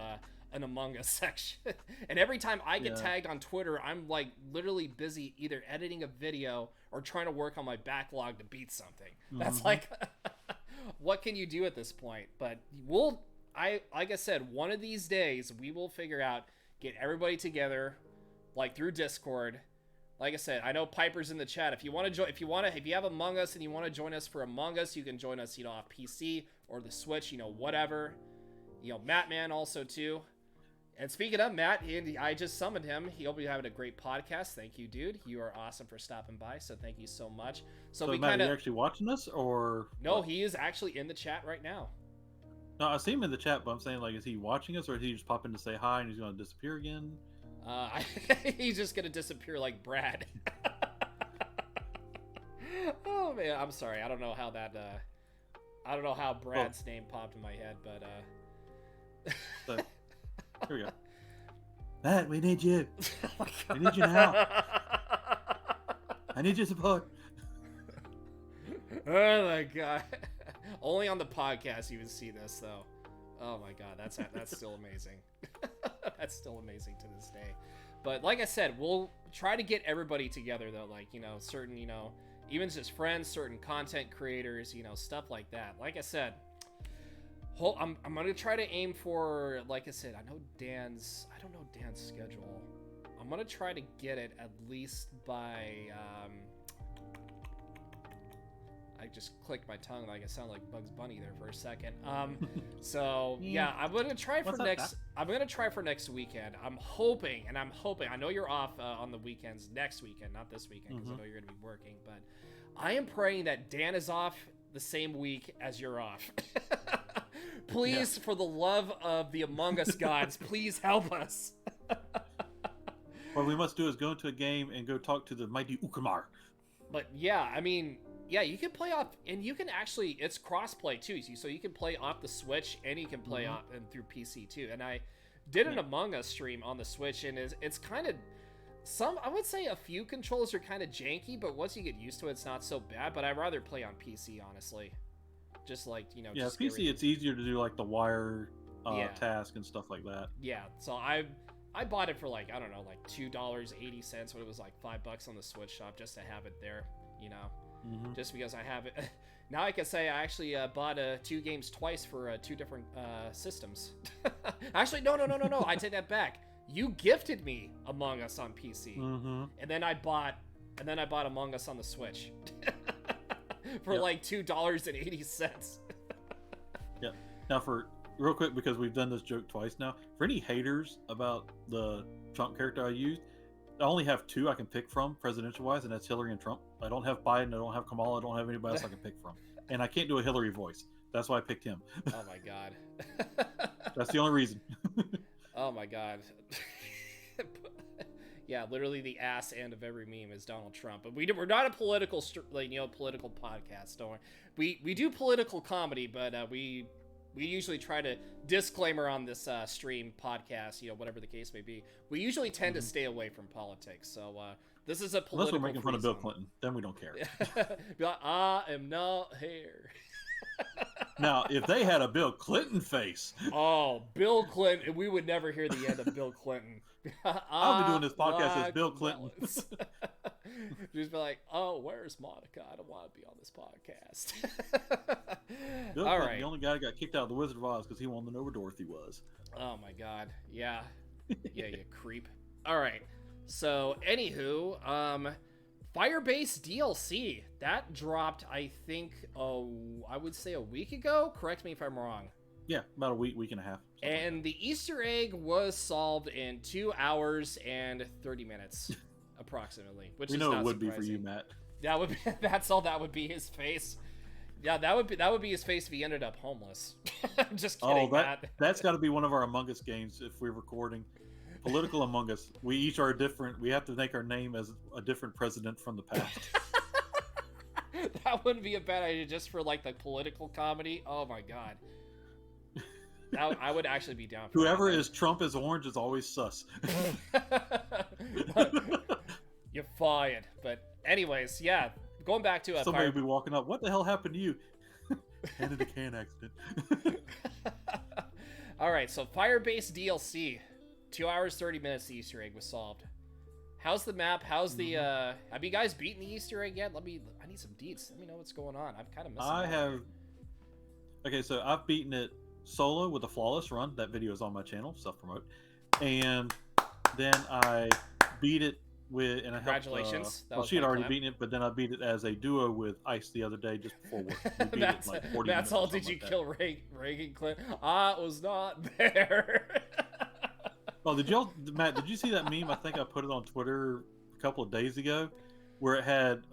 an Among Us section. And every time I get tagged on Twitter, I'm like literally busy either editing a video or trying to work on my backlog to beat something. That's like. What can you do at this point? But like I said, one of these days we will figure out, get everybody together, like through Discord. Like I said, I know Piper's in the chat. If you want to join, if you have Among Us and you want to join us for Among Us, you can join us, off PC or the Switch, whatever. Mattman also too. And speaking of Matt, I just summoned him. He hope you're having a great podcast. Thank you, dude. You are awesome for stopping by. So thank you so much. So we Matt, are you actually watching us, or no? What? He is actually in the chat right now. No, I see him in the chat, but I'm saying, like, is he watching us, or is he just popping to say hi and he's going to disappear again? He's just going to disappear like Brad. Oh man, I'm sorry. I don't know how that. I don't know how Brad's name popped in my head, but. So, here we go. Matt, we need you. We need you now. I need your support. Oh my god. Only on the podcast you would see this, though. Oh my god, that's still amazing. That's still amazing to this day. But like I said, we'll try to get everybody together, though. Like, certain, even just friends, certain content creators, stuff like that. Like I said, I'm gonna try to aim for, like I said, I don't know Dan's schedule. I'm gonna try to get it at least by I just clicked my tongue like I sound like Bugs Bunny there for a second. So yeah, I'm gonna try for next weekend. I'm hoping. I know you're off on the weekends next weekend, not this weekend, because I know you're gonna be working. But I am praying that Dan is off the same week as you're off. Please, for the love of the Among Us gods, please help us. What we must do is go into a game and go talk to the mighty Ukamar. But yeah, I mean, yeah, you can play off, and you can actually, it's cross-play too, so you can play off the Switch, and you can play off and through PC too. And I did an Among Us stream on the Switch, and it's kind of, I would say a few controls are kind of janky, but once you get used to it, it's not so bad. But I'd rather play on PC, honestly. Just like, yeah, PC, it's easier to do like the wire task and stuff like that. Yeah, so I bought it for like, I don't know, like $2.80 when it was like $5 on the Switch shop, just to have it there, you know, just because I have it. Now I can say I actually bought 2 games twice for 2 different systems. Actually, no, I take that back. You gifted me Among Us on PC, and then I bought Among Us on the Switch for like $2.80. Yeah. Now, for real quick, because we've done this joke twice now, for any haters about the Trump character I used, I only have 2 I can pick from presidential wise, and that's Hillary and Trump. I don't have Biden, I don't have Kamala, I don't have anybody else I can pick from, and I can't do a Hillary voice. That's why I picked him. Oh my god. That's the only reason. Oh my god. Yeah, literally the ass end of every meme is Donald Trump. But we're not a political political podcast. Don't worry. We do political comedy, but we usually try to disclaimer on this stream podcast, whatever the case may be. We usually tend to stay away from politics. So this is a political. Unless we're making fun of Bill Clinton, then we don't care. Be like, I am not here. Now, if they had a Bill Clinton face. Oh, Bill Clinton. We would never hear the end of Bill Clinton. I'll be doing this podcast as Bill Clinton. Just be like, oh, where's Monica? I don't want to be on this podcast. Bill All Clinton, right. the only guy that got kicked out of the Wizard of Oz because he wanted to know where Dorothy was. Oh my god. Yeah. Yeah, you creep. All right. So, anywho, Firebase DLC that dropped, I think, I would say a week ago. Correct me if I'm wrong. Yeah, about a week and a half. And the Easter egg was solved in 2 hours and 30 minutes, approximately. Which we is know not it would surprising. be for you, Matt. That would be. That's all. That would be his face. Yeah, that would be his face if he ended up homeless. Just kidding, Matt. That's got to be one of our Among Us games if we're recording. Political Among Us. We each are different. We have to make our name as a different president from the past. That wouldn't be a bad idea just for like the political comedy. Oh my god. I would actually be down for Whoever is Trump is orange is always sus. You're fired. But anyways, yeah. Going back to somebody will be walking up. What the hell happened to you? Hand in the can accident. All right, so Firebase DLC. 2 hours 30 minutes. The Easter egg was solved. How's the map? How's the? Have you guys beaten the Easter egg yet? I need some deets. Let me know what's going on. I'm kind of missing. I have. Okay, so I've beaten it solo with a flawless run. That video is on my channel. Self promote. And then I beat it with. And Congratulations. Well, she had already beaten it, but then I beat it as a duo with Ice the other day, just before work. We beat it in like 40 that's all. Did you kill Reagan Clinton? I was not there. Oh, Matt, did you see that meme? I think I put it on Twitter a couple of days ago, where it had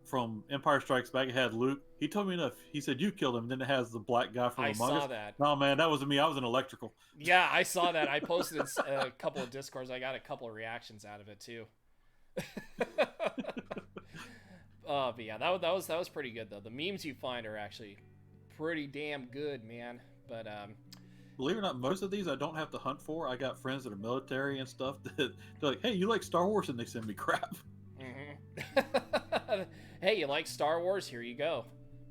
from Empire Strikes Back. It had Luke. He told me enough. He said you killed him. And then it has the black guy from Among Us. I saw that. No, man, that wasn't me. I was in electrical. Yeah, I saw that. I posted a couple of Discords. I got a couple of reactions out of it too. But yeah, that was pretty good though. The memes you find are actually pretty damn good, man. But believe it or not, most of these I don't have to hunt for. I got friends that are military and stuff that they're like, hey, you like Star Wars? And they send me crap. Hey, you like Star Wars? Here you go.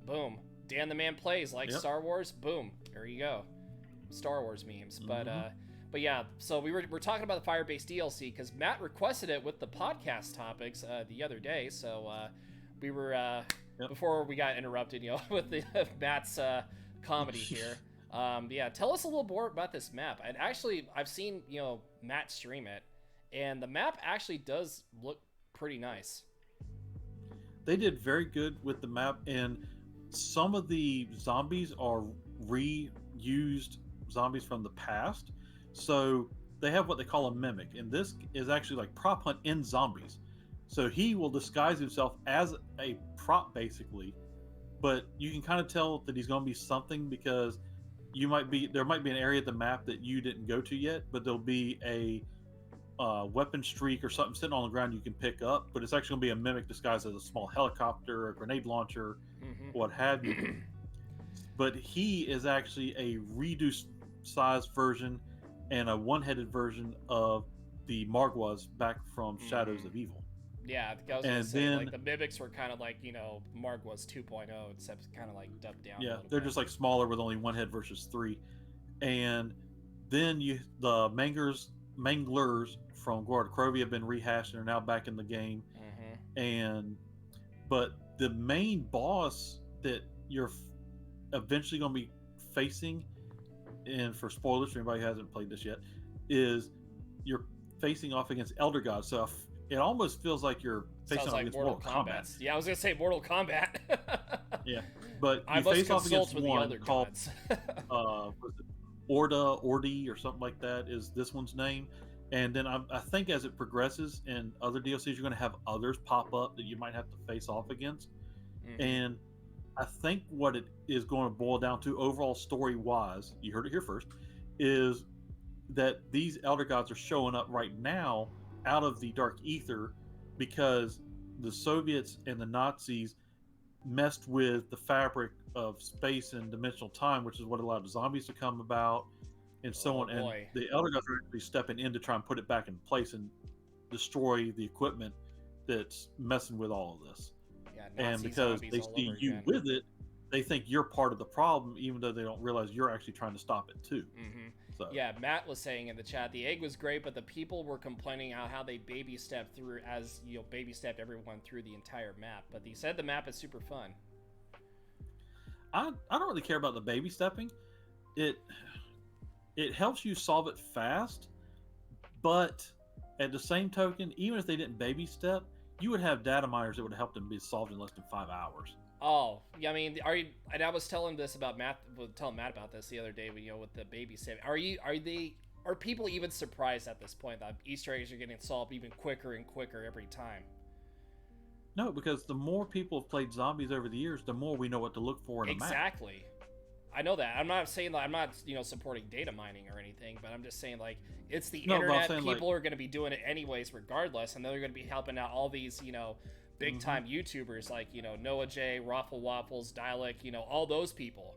Boom. Dan the Man Plays like Star Wars? Boom. Here you go. Star Wars memes. But yeah, so we're talking about the Firebase DLC because Matt requested it with the podcast topics the other day. So we were before we got interrupted, with the Matt's comedy here. Yeah, tell us a little more about this map. And actually, I've seen Matt stream it, and the map actually does look pretty nice. They did very good with the map, and some of the zombies are reused zombies from the past. So they have what they call a mimic, and this is actually like prop hunt in zombies. So he will disguise himself as a prop basically, but you can kind of tell that he's going to be something because there might be an area of the map that you didn't go to yet, but there'll be a weapon streak or something sitting on the ground you can pick up, but it's actually going to be a mimic disguised as a small helicopter, a grenade launcher, what have you. But he is actually a reduced size version and a one-headed version of the Margwas back from Shadows of Evil. Yeah, I was gonna say, like the mimics were kind of like Margwas 2.0, except kind of like dubbed down. Yeah, they're just like smaller with only one head versus three. and then the manglers from Guardacrovi have been rehashed and are now back in the game. And but the main boss that you're eventually going to be facing, and for spoilers for anybody who hasn't played this yet, is you're facing off against Elder Gods. So it almost feels like you're facing off against Mortal Kombat. Yeah, I was gonna say Mortal Kombat. Yeah, but I you must face off consult against with the one Elder called Gods. was it Ordi, or something like that is this one's name. And then I think as it progresses in other DLCs, you're going to have others pop up that you might have to face off against. And I think what it is going to boil down to overall story-wise, you heard it here first, is that these Elder Gods are showing up right now out of the Dark Ether because the Soviets and the Nazis messed with the fabric of space and dimensional time, which is what allowed zombies to come about, and so on. And the Elder Gods are actually stepping in to try and put it back in place and destroy the equipment that's messing with all of this. Yeah, and because they see you with it, they think you're part of the problem, even though they don't realize you're actually trying to stop it too. So. Yeah, Matt was saying in the chat, the egg was great, but the people were complaining how they baby stepped through, baby stepped everyone through the entire map. But he said the map is super fun. I don't really care about the baby stepping. It helps you solve it fast, but at the same token, even if they didn't baby step, you would have data miners that would help them be solved in less than 5 hours. Oh, yeah, I mean, and I was telling Matt about this the other day, with the baby stepping. Are people even surprised at this point that Easter eggs are getting solved even quicker and quicker every time? No, because the more people have played zombies over the years, the more we know what to look for in a map. Exactly. I know that. I'm not saying that I'm not, supporting data mining or anything, but I'm just saying, like, it's the internet. People are going to be doing it anyways, regardless, and they're going to be helping out all these, big time YouTubers like, Noah J, Raffle Waffles, Dialect, all those people.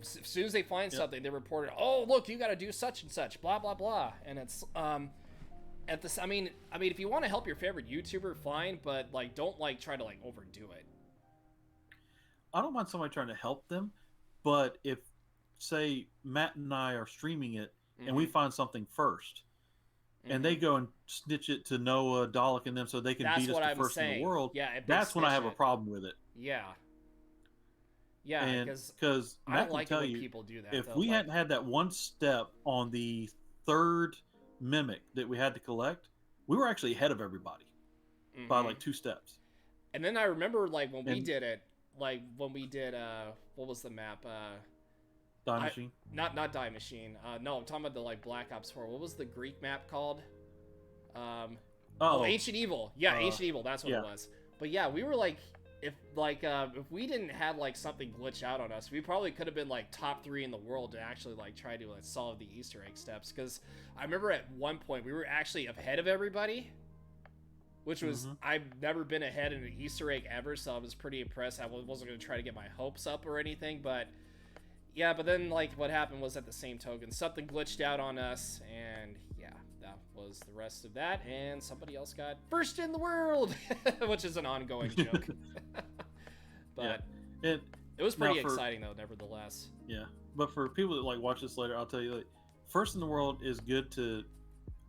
As soon as they find something, they report it. Oh, look, you got to do such and such, blah blah blah, and it's at this. I mean, if you want to help your favorite YouTuber, fine, but like, don't try to overdo it. I don't mind somebody trying to help them. But if, say, Matt and I are streaming it and we find something first, and they go and snitch it to Noah, Dalek, and them so they can beat us to first in the world, that's when I have a problem with it. Yeah. Yeah, because I don't like it when people do that. If we hadn't had that one step on the third mimic that we had to collect, we were actually ahead of everybody by 2 steps. And then I remember when we did it, what was the map? Die Machine? Not Die Machine. No, I'm talking about the Black Ops 4. What was the Greek map called? Ancient Evil. Yeah, Ancient Evil. That's what it was. But yeah, we were if we didn't have something glitch out on us, we probably could have been top 3 in the world to actually try to solve the Easter egg steps. Because I remember at one point we were actually ahead of everybody. Which was, I've never been ahead in an Easter egg ever, so I was pretty impressed. I wasn't going to try to get my hopes up or anything, but yeah, but then, what happened was at the same token, something glitched out on us, and yeah, that was the rest of that, and somebody else got first in the world, which is an ongoing joke. But it was pretty exciting, though, nevertheless. Yeah, but for people that, watch this later, I'll tell you, first in the world is good to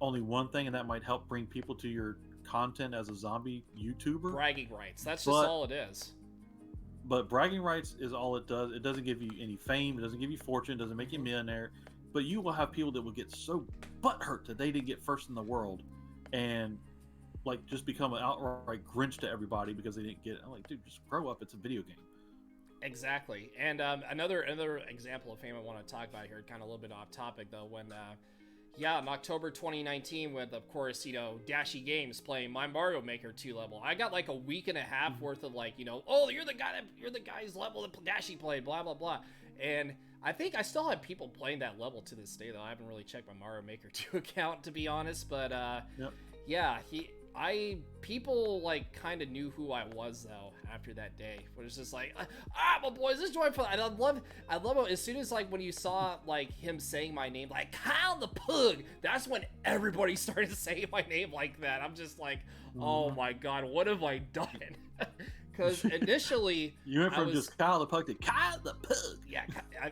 only one thing, and that might help bring people to your content as a zombie YouTuber. Bragging rights. That's just all it is. But bragging rights is all it does. It doesn't give you any fame. It doesn't give you fortune. It doesn't make you a millionaire. But you will have people that will get so butthurt that they didn't get first in the world and just become an outright Grinch to everybody because they didn't get it. I'm like, dude, just grow up. It's a video game. Exactly. And another example of fame I want to talk about here, kind of a little bit off topic though, when in October 2019, with, of course, Dashi Games playing my Mario Maker 2 level. I got a week and a half worth of oh, you're the guy's level that Dashi played, blah blah blah. And I think I still have people playing that level to this day, though. I haven't really checked my Mario Maker 2 account, to be honest, but yeah, people kind of knew who I was though after that day. It was just my boys, this is joy for. And I love how as soon as when you saw him saying my name, Kyle the Pug, that's when everybody started saying my name like that. I'm just oh my god, what have I done? Because initially, You went from just Kyle the Pug to Kyle the Pug. Yeah,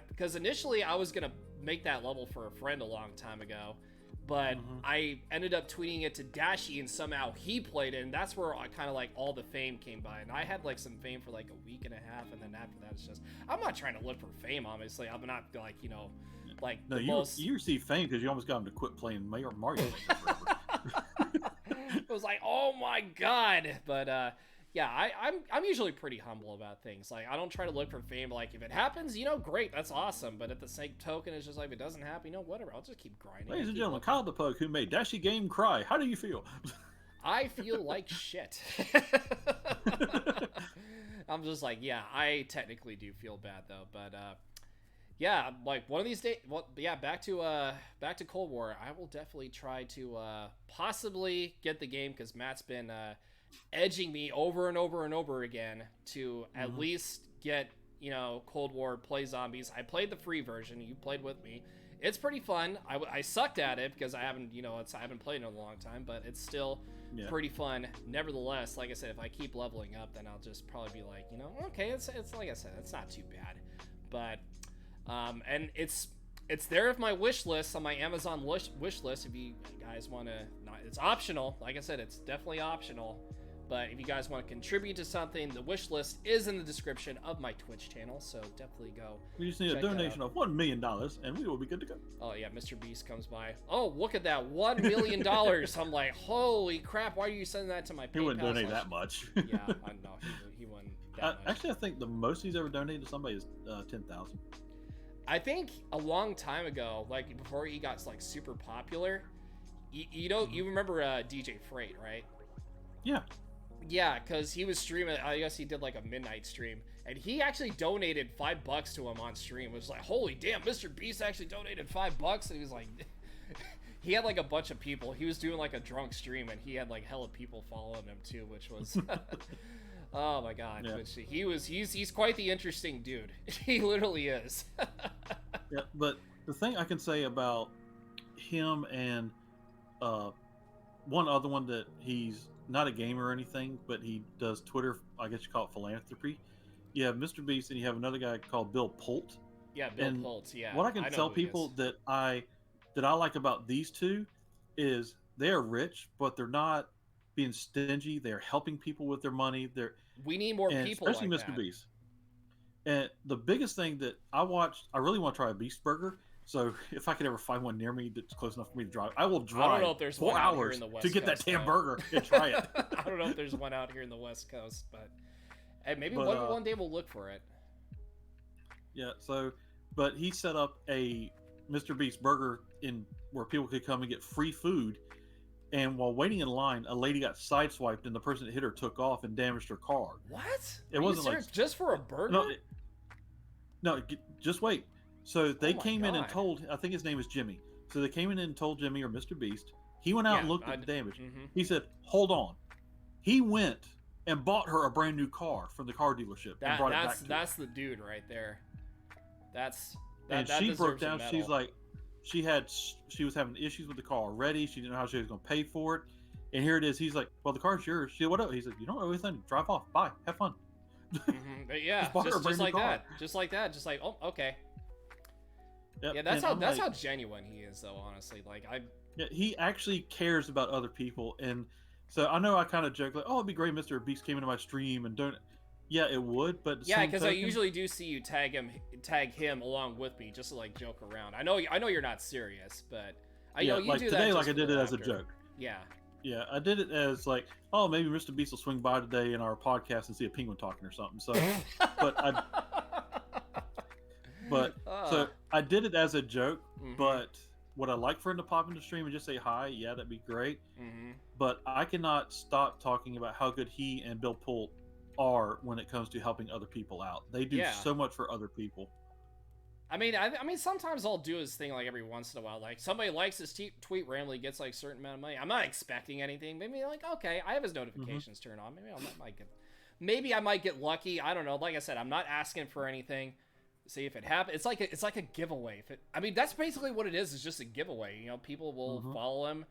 because initially I was going to make that level for a friend a long time ago. But I ended up tweeting it to Dashi, and somehow he played it, and that's where I kind of like all the fame came by. And I had like some fame for like a week and a half, and then after that, it's just I'm not trying to look for fame. Obviously, I'm not like like no. You received fame because you almost got him to quit playing Mario. It was like, oh my god, but yeah, I'm usually pretty humble about things. Like, I don't try to look for fame. Like, if it happens, great, that's awesome. But at the same token, it's just like, if it doesn't happen, whatever. I'll just keep grinding. Ladies and gentlemen, Kyle the Pug, who made Dashi Game cry. How do you feel? I feel like shit. I'm just like, yeah, I technically do feel bad though. But yeah, like one of these days. Well, yeah, back to Cold War. I will definitely try to possibly get the game because Matt's been edging me over and over and over again to at least get Cold War, play zombies. I played the free version. You played with me. It's pretty fun. I sucked at it because I haven't played in a long time, but it's still pretty fun. Nevertheless, like I said, if I keep leveling up, then I'll just probably be like, okay, it's like I said, it's not too bad. But and it's there with my wish list on my Amazon wish list. If you guys want to, it's optional. Like I said, it's definitely optional. But if you guys want to contribute to something, the wish list is in the description of my Twitch channel, so definitely go. We just need a donation of $1 million, and we will be good to go. Oh yeah, Mr. Beast comes by. Oh, look at that, $1 million! I'm like, holy crap! Why are you sending that to my PayPal? He wouldn't donate that much. Yeah, I know he wouldn't. That much. Actually, I think the most he's ever donated to somebody is $10,000. I think a long time ago, like before he got like super popular, you remember DJ Freight, right? Yeah. Yeah, because he was streaming. I guess he did like a midnight stream, and he actually donated $5 to him on stream. It was like, holy damn, Mr. Beast actually donated $5, and he was like, he had like a bunch of people. He was doing like a drunk stream, and he had like hella people following him too, which was, oh my god. Yeah. Which he's quite the interesting dude. He literally is. Yeah, but the thing I can say about him and one other one that he's not a gamer or anything, but he does Twitter, I guess you call it philanthropy. You have Mr. Beast, and you have another guy called Bill Pult. Yeah, Bill Pult, yeah. What I can tell people that I like about these two is they are rich, but they're not being stingy. They're helping people with their money. We need more people especially like Mr. that. Beast. And the biggest thing that I really want to try a Beast Burger. So if I could ever find one near me that's close enough for me to drive, I will drive. I don't know if there's 4 one out here hours in the West to get Coast, that damn though. burger and try it. I don't know if there's one out here in the West Coast, but hey, maybe one day we'll look for it. Yeah. So, but he set up a Mr. Beast burger in where people could come and get free food. And while waiting in line, a lady got sideswiped, and the person that hit her took off and damaged her car. What? It wasn't like just for a burger. No, just wait. So they came in and told, I think his name is Jimmy. So they came in and told Jimmy or Mr. Beast. He went out and looked at the damage. He said, hold on. He went and bought her a brand new car from the car dealership and brought it back to That's her. the dude right there. And she broke down. She's like, she was having issues with the car already. She didn't know how she was going to pay for it. And here it is. He's like, well, the car's yours. She said, what up? He said, you don't know anything. Drive off. Bye. Have fun. But yeah, just like that. Just like that. Just like, oh, okay. Yep. Yeah, that's how genuine he is, though. Honestly, like yeah, he actually cares about other people, and so I know I kind of joke like, "Oh, it'd be great, Mr. Beast came into my stream and don't." Yeah, it would, but yeah, because I usually do see you tag him along with me just to like joke around. I know you're not serious, but I know you like do today, that. Like I did it as a joke. Yeah. Yeah, I did it as like, oh, maybe Mr. Beast will swing by today in our podcast and see a penguin talking or something. So, so I did it as a joke. But would I like for him to pop into stream and just say hi? Yeah, that'd be great. But I cannot stop talking about how good he and Bill Pult are when it comes to helping other people out. They do so much for other people. I mean, sometimes I'll do his thing like every once in a while. Like somebody likes his tweet randomly, gets like a certain amount of money. I'm not expecting anything. Maybe like, okay, I have his notifications turned on. Maybe I might get lucky. I don't know. Like I said, I'm not asking for anything. See if it happens. It's like a giveaway. That's basically what it is. It's just a giveaway. People will follow him.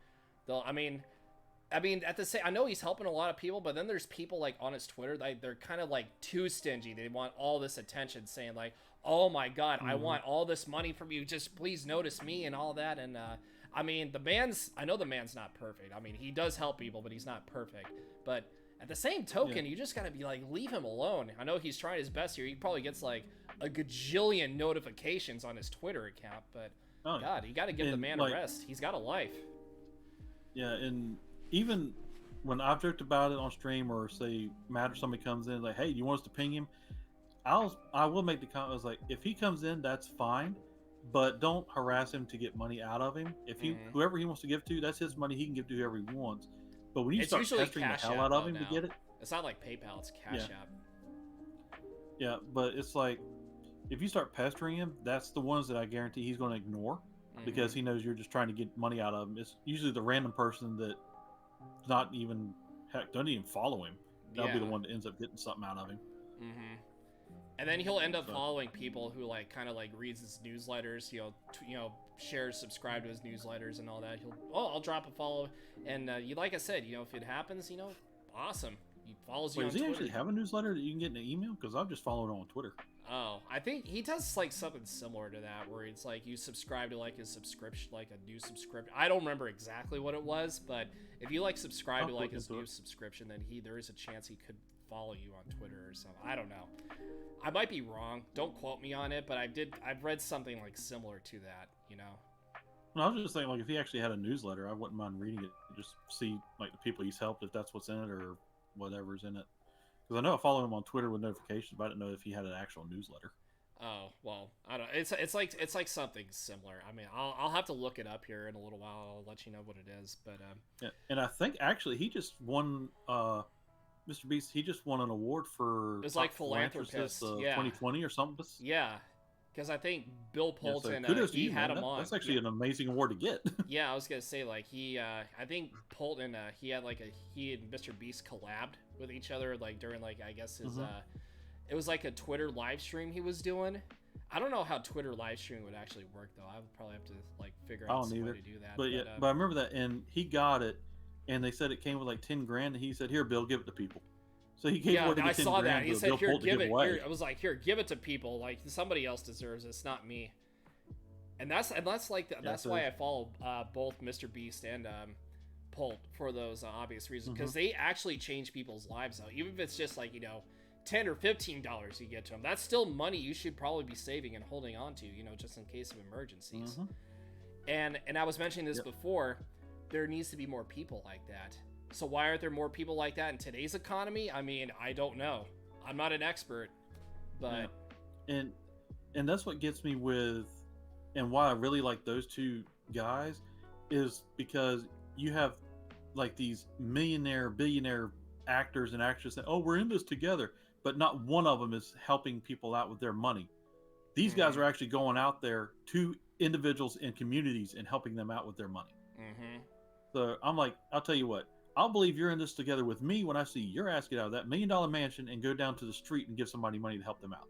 I mean, at the same, I know he's helping a lot of people, but then there's people like on his Twitter that they're kind of like too stingy. They want all this attention, saying like, "Oh my God, I want all this money from you. Just please notice me and all that." And I mean, I know the man's not perfect. I mean, he does help people, but he's not perfect. But at the same token, you just gotta be like, leave him alone. I know he's trying his best here. He probably gets like a gajillion notifications on his Twitter account, but God, you gotta give the man a rest. He's got a life. Yeah, and even when I've joked about it on stream, or say Matt or somebody comes in like, "Hey, do you want us to ping him?" I will make the comment. I was like, if he comes in, that's fine, but don't harass him to get money out of him. If he whoever he wants to give to, that's his money. He can give to whoever he wants. But when you start pestering the hell out of him to get it, it's not like PayPal. It's Cash App. Yeah, but it's like if you start pestering him, that's the ones that I guarantee he's going to ignore because he knows you're just trying to get money out of him. It's usually the random person that not even don't even follow him. That'll be the one that ends up getting something out of him. And then he'll end up following people who like kind of like reads his newsletters, shares, subscribe to his newsletters and all that. I'll drop a follow, and like I said, if it happens, awesome. He follows you on Twitter. Does he actually have a newsletter that you can get in an email? Because I've just followed him on Twitter. Oh, I think he does like something similar to that, where it's like you subscribe to like his subscription, like a new subscription. I don't remember exactly what it was, but if you like subscribe to like his new subscription, then there is a chance he could follow you on Twitter or something. I don't know. I might be wrong. Don't quote me on it, but I've read something like similar to that. No, I was just saying, like, if he actually had a newsletter, I wouldn't mind reading it. Just see like the people he's helped, if that's what's in it or whatever's in it. Because I know I follow him on Twitter with notifications, but I didn't know if he had an actual newsletter. Oh well, I don't. It's like something similar. I mean, I'll have to look it up here in a little while. I'll let you know what it is. But yeah, and I think actually he just won. Mr. Beast, he just won an award for it was like philanthropist, 2020 or something. Yeah, because I think Bill Polton, he had him on. That's actually an amazing award to get. Yeah, I was gonna say like I think Polton, he and Mr. Beast collabed with each other like during like I guess his it was like a Twitter live stream he was doing. I don't know how Twitter live streaming would actually work though. I would probably have to like figure out some way to do that. But I remember that, and he got it. And they said it came with like 10 grand, and he said, "Here, Bill, give it to people." So he gave away the 10 grand. Yeah, I saw that. He said, "Here, give it." Here, I was like, "Here, give it to people. Like somebody else deserves it. It's not me." And that's why I follow both Mr. Beast and Polt for those obvious reasons, because they actually change people's lives though. Even if it's just like $10 or $15 you get to them, that's still money you should probably be saving and holding on to, just in case of emergencies. And I was mentioning this before. There needs to be more people like that. So why aren't there more people like that in today's economy? I mean, I don't know. I'm not an expert, but and that's what gets me with, and why I really like those two guys, is because you have like these billionaire actors and actresses that, oh, we're in this together, but not one of them is helping people out with their money. These guys are actually going out there to individuals and communities and helping them out with their money. So I'm like, I'll tell you what, I'll believe you're in this together with me when I see your ass get out of that $1 million mansion and go down to the street and give somebody money to help them out.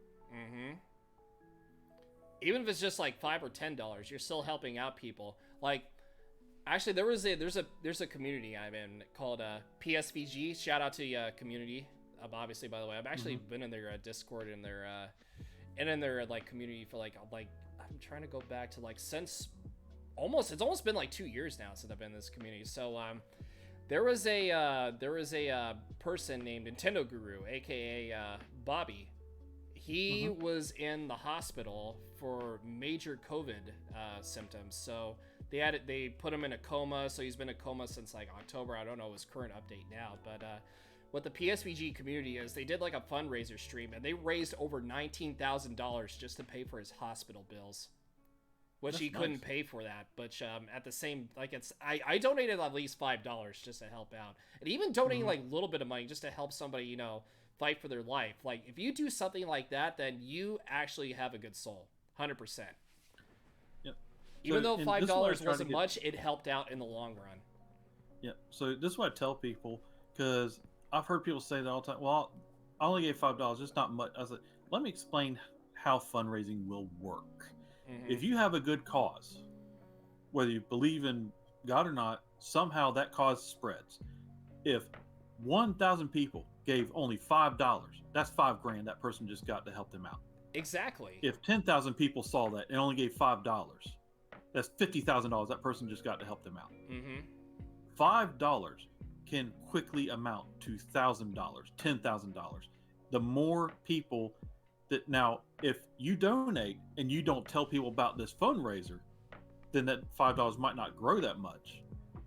Even if it's just like $5 or $10, you're still helping out people. Like, actually, there's a community I'm in called PSVG. Shout out to community. Obviously, by the way, I've actually been in their Discord and in their like community for like I'm trying to go back to like since. It's almost been like 2 years now since I've been in this community. So there was a person named Nintendo Guru, aka Bobby. He was in the hospital for major COVID symptoms. So they put him in a coma. So he's been in a coma since like October. I don't know his current update now, but what the PSVG community is, they did like a fundraiser stream and they raised over $19,000 just to pay for his hospital bills. Which he couldn't pay for that, but at the same, like I donated at least $5 just to help out, and even donating like a little bit of money just to help somebody, fight for their life. Like if you do something like that, then you actually have a good soul, 100%. Yep. Even though $5 wasn't much, it helped out in the long run. Yeah. So this is what I tell people, because I've heard people say that all the time. Well, I only gave $5. It's not much. I was like, let me explain how fundraising will work. If you have a good cause, whether you believe in God or not, somehow that cause spreads. If 1,000 people gave only $5, that's $5 grand that person just got to help them out. Exactly. If 10,000 people saw that and only gave $5, that's $50,000 that person just got to help them out. Mm-hmm. $5 can quickly amount to $1,000, $10,000. The more people that now, if you donate and you don't tell people about this fundraiser, then that $5 might not grow that much.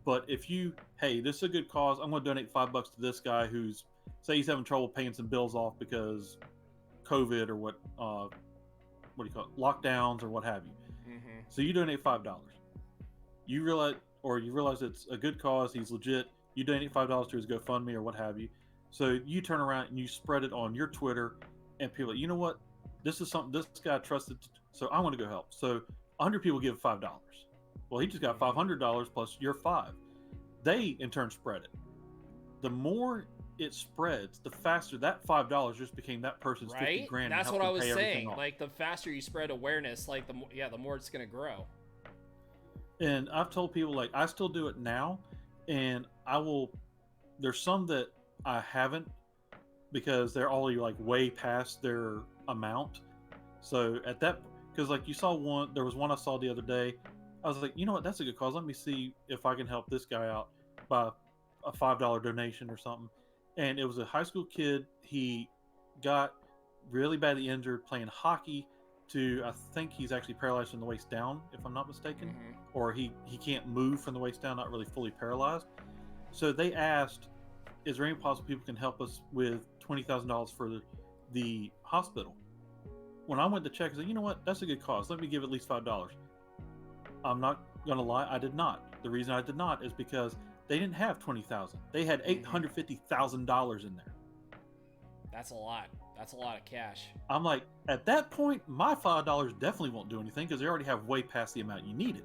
But if you, hey, this is a good cause, I'm going to donate $5 to this guy who's, say, he's having trouble paying some bills off because COVID or what do you call it, lockdowns or what have you. Mm-hmm. So you donate $5. You realize it's a good cause. He's legit. You donate $5 to his GoFundMe or what have you. So you turn around and you spread it on your Twitter, and people are like, you know what? This is something this guy trusted, so I want to go help. So 100 people give $5. Well, he just got $500 plus your $5. They in turn spread it. The more it spreads, the faster that $5 just became that person's right? $50,000. That's what I was saying. Like the faster you spread awareness, like the more it's gonna grow. And I've told people, like, I still do it now, and I will. There's some that I haven't because they're already like way past their amount. So at that, because like you saw one, there was one I saw the other day. I was like, you know what, that's a good cause. Let me see if I can help this guy out by a $5 donation or something. And it was a high school kid. He got really badly injured playing hockey. I think he's actually paralyzed from the waist down, if I'm not mistaken, or he can't move from the waist down, not really fully paralyzed. So they asked, is there any possible people can help us with $20,000 for the hospital? When I went to check, I said, you know what, that's a good cause. Let me give at least $5. I'm not gonna lie, I did not. The reason I did not is because they didn't have $20,000. They had $850,000 in there. That's a lot. That's a lot of cash. I'm like, at that point, my $5 definitely won't do anything because they already have way past the amount you needed.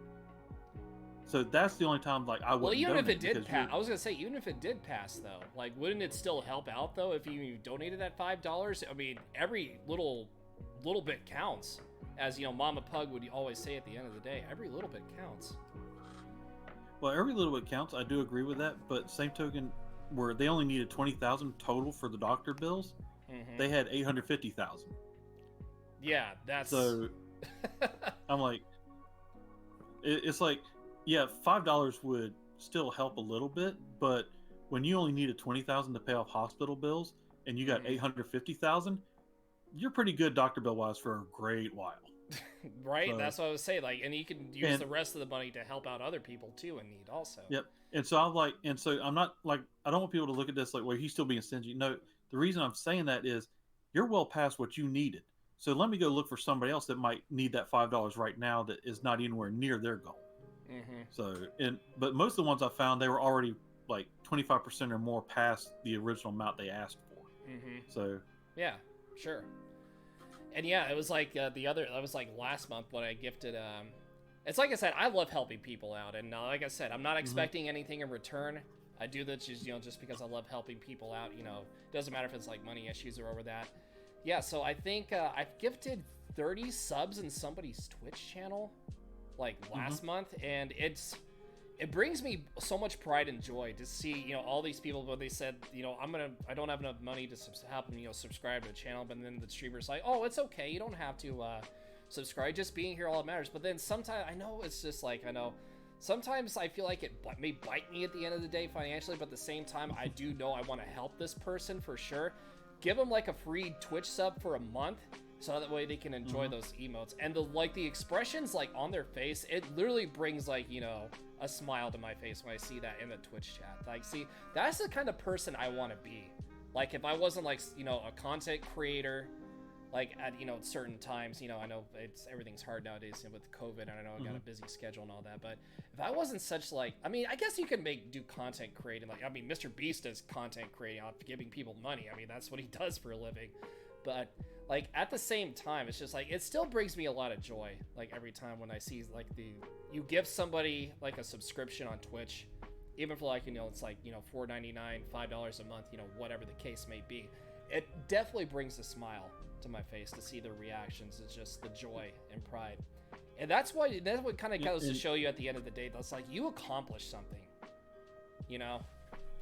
So that's the only time, like, I wouldn't. Well, even if it did pass, I was gonna say, even if it did pass, though, like, wouldn't it still help out though if you donated that $5? I mean, every little bit counts, as you know, Mama Pug would always say at the end of the day. Every little bit counts. Well, every little bit counts. I do agree with that, but same token, where they only needed $20,000 total for the doctor bills. They had $850,000. Yeah, that's so. I'm like, it's like, yeah, $5 would still help a little bit, but when you only needed $20,000 to pay off hospital bills and you got $850,000, you're pretty good doctor bill wise for a great while. Right, so, that's what I was saying. Like, and you can use the rest of the money to help out other people too in need, also. Yep. And so I'm not like, I don't want people to look at this like, well, he's still being stingy. No. The reason I'm saying that is you're well past what you needed. So let me go look for somebody else that might need that $5 right now that is not anywhere near their goal. So, but most of the ones I found, they were already like 25% or more past the original amount they asked for. So, yeah, sure. And yeah, it was like that was like last month when I gifted. It's like I said, I love helping people out, and like I said, I'm not expecting anything in return. I do that just because I love helping people out. Doesn't matter if it's like money issues or over that. Yeah, so I think I've gifted 30 subs in somebody's Twitch channel like last month, and it brings me so much pride and joy to see all these people when they said I don't have enough money to help them subscribe to the channel, but then the streamer's like, oh, it's okay, you don't have to subscribe, just being here all that matters. But then sometimes I know it's just like sometimes I feel like it may bite me at the end of the day financially, but at the same time, I do know I want to help this person for sure. Give them like a free Twitch sub for a month, so that way they can enjoy those emotes. And the expressions like on their face, it literally brings like, a smile to my face when I see that in the Twitch chat. Like, see, that's the kind of person I want to be. Like, if I wasn't like, a content creator, like at certain times, I know everything's hard nowadays with COVID, and I know I got a busy schedule and all that, but if I wasn't such like, I mean, I guess you could do content creating, like, I mean, Mr. Beast does content creating, giving people money. I mean, that's what he does for a living. But like at the same time, it's just like, it still brings me a lot of joy, like every time when I see like you give somebody like a subscription on Twitch, even for like it's like $4.99, $5 a month, whatever the case may be. It definitely brings a smile to my face to see their reactions. It's just the joy and pride, and that's what kind of goes to show you at the end of the day. That's like, you accomplished something. you know,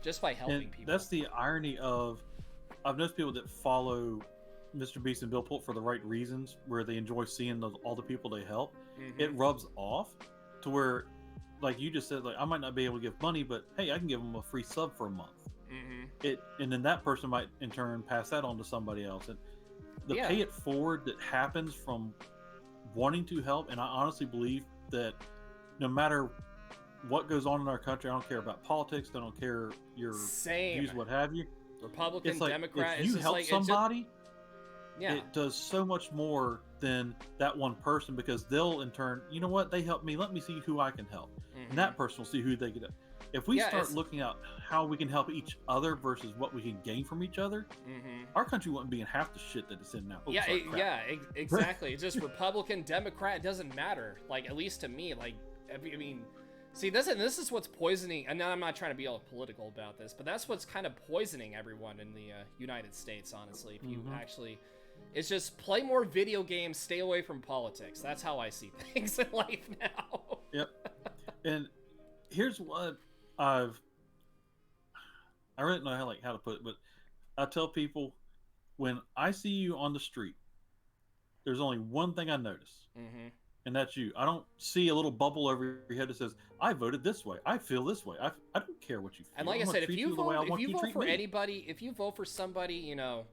just by helping And people. that's the irony of, I've noticed people that follow Mr. Beast and Bill Pull for the right reasons, where they enjoy seeing all the people they help. It rubs off to where, like you just said, like I might not be able to give money, but hey, I can give them a free sub for a month. And then that person might in turn pass that on to somebody else, and the pay it forward that happens from wanting to help. And I honestly believe that no matter what goes on in our country, I don't care about politics, I don't care your views, what have you. Republican, it's like, Democrat. if you help somebody, it does so much more than that one person, because they'll in turn, you know what, they helped me, let me see who I can help, and that person will see who they can help. If we start looking at how we can help each other versus what we can gain from each other, our country wouldn't be in half the shit that it's in now. Exactly. It's just Republican, Democrat, it doesn't matter. Like, at least to me, like, I mean, see, this is what's poisoning, and now I'm not trying to be all political about this, but that's what's kind of poisoning everyone in the United States, honestly. If you actually, it's just play more video games, stay away from politics. That's how I see things in life now. Yep. And here's what I really don't know how to put it, but I tell people, when I see you on the street, there's only one thing I notice, and that's you. I don't see a little bubble over your head that says, I voted this way, I feel this way. I don't care what you feel. And like I said, if you vote for anybody, if you vote for somebody, you know,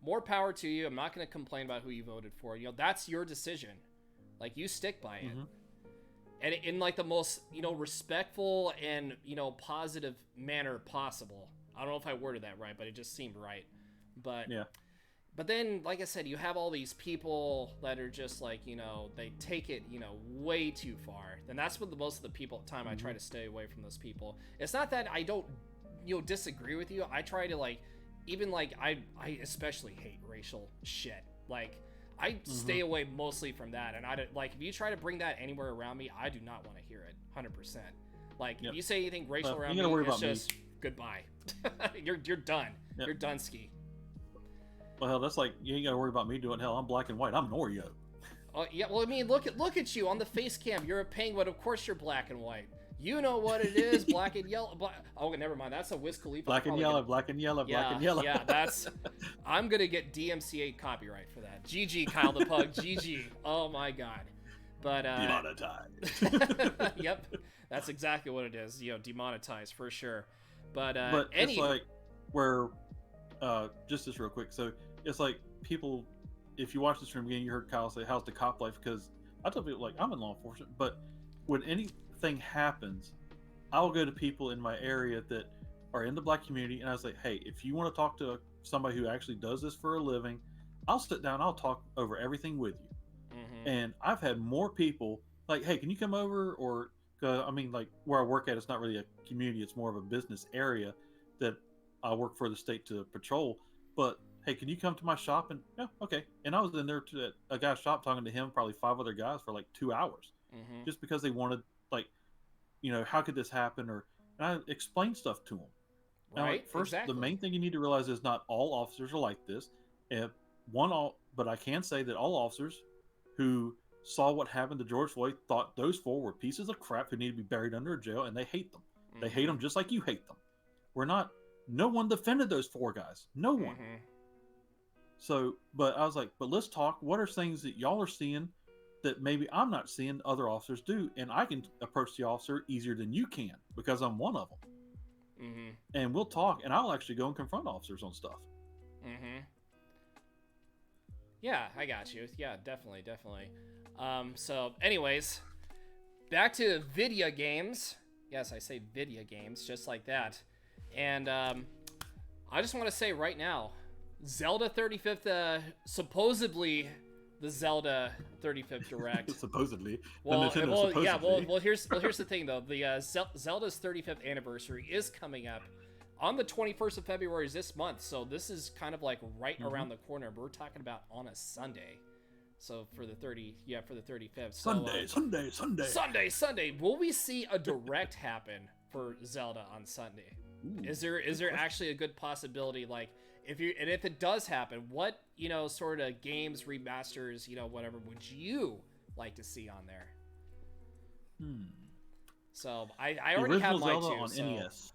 more power to you. I'm not going to complain about who you voted for. You know, that's your decision. Like, you stick by it. And in like the most, you know, respectful and, you know, positive manner possible. I don't know if I worded that right, but it just seemed right. But yeah. But then, like I said, you have all these people that are just like, you know, they take it, you know, way too far. And that's what most of the people at the time I try to stay away from those people. It's not that I don't, you know, disagree with you. I try to, like, even like I especially hate racial shit. Like, I stay away mostly from that, and I don't, like, if you try to bring that anywhere around me, I do not want to hear it 100%. Like, if you say anything racial around me, it's just goodbye. you're done. You're done ski. Well, hell, that's like, you ain't gotta worry about me doing. Hell, I'm black and white. I'm Norio. Oh yeah, well, I mean, look at you on the face cam. You're a penguin. Of course, you're black and white. You know what it is, black and yellow. Oh, never mind. That's a Wiz Khalifa. Black and yellow, black and yellow, black and yellow. Yeah, that's. I'm gonna get DMCA copyright for that. GG, Kyle the Pug. GG. Oh my god. But demonetized. Yep, that's exactly what it is. You know, demonetized for sure. But it's like where, just this real quick. So it's like people, if you watch the stream again, you heard Kyle say, "How's the cop life?" Because I tell people, like, I'm in law enforcement, but when anything happens, I'll go to people in my area that are in the black community, and I say, hey, if you want to talk to somebody who actually does this for a living, I'll sit down, I'll talk over everything with you. And I've had more people like, hey, can you come over? Or I mean, like, where I work at, it's not really a community, it's more of a business area that I work for the state to patrol. But hey, can you come to my shop? And yeah, okay. And I was in there to a guy's shop talking to him, probably 5 other guys, for like 2 hours, just because they wanted, like, you know, how could this happen? Or, and I explained stuff to them. Now, right. like, first, exactly. The main thing you need to realize is not all officers are like this. But I can say that all officers who saw what happened to George Floyd thought those 4 were pieces of crap who need to be buried under a jail, and they hate them. They hate them just like you hate them. No one defended those 4 guys. No one. So, but I was like, but let's talk. What are things that y'all are seeing that maybe I'm not seeing other officers do? And I can approach the officer easier than you can because I'm one of them. And we'll talk, and I'll actually go and confront officers on stuff. Yeah, I got you. Yeah, definitely. So, anyways, back to video games. Yes, I say video games, just like that. And I just want to say right now, Zelda 35th, supposedly the Zelda 35th Direct. Supposedly. Well, here's the thing though. The Zelda's 35th anniversary is coming up on the 21st of February is this month. So this is kind of like right around the corner. We're talking about on a Sunday. So for the 35th. So, Sunday. Will we see a Direct happen for Zelda on Sunday? Ooh, is there actually a good possibility, like, if it does happen, what, you know, sort of games, remasters, you know, whatever, would you like to see on there? So I The already have original mine Zelda too. on So NES.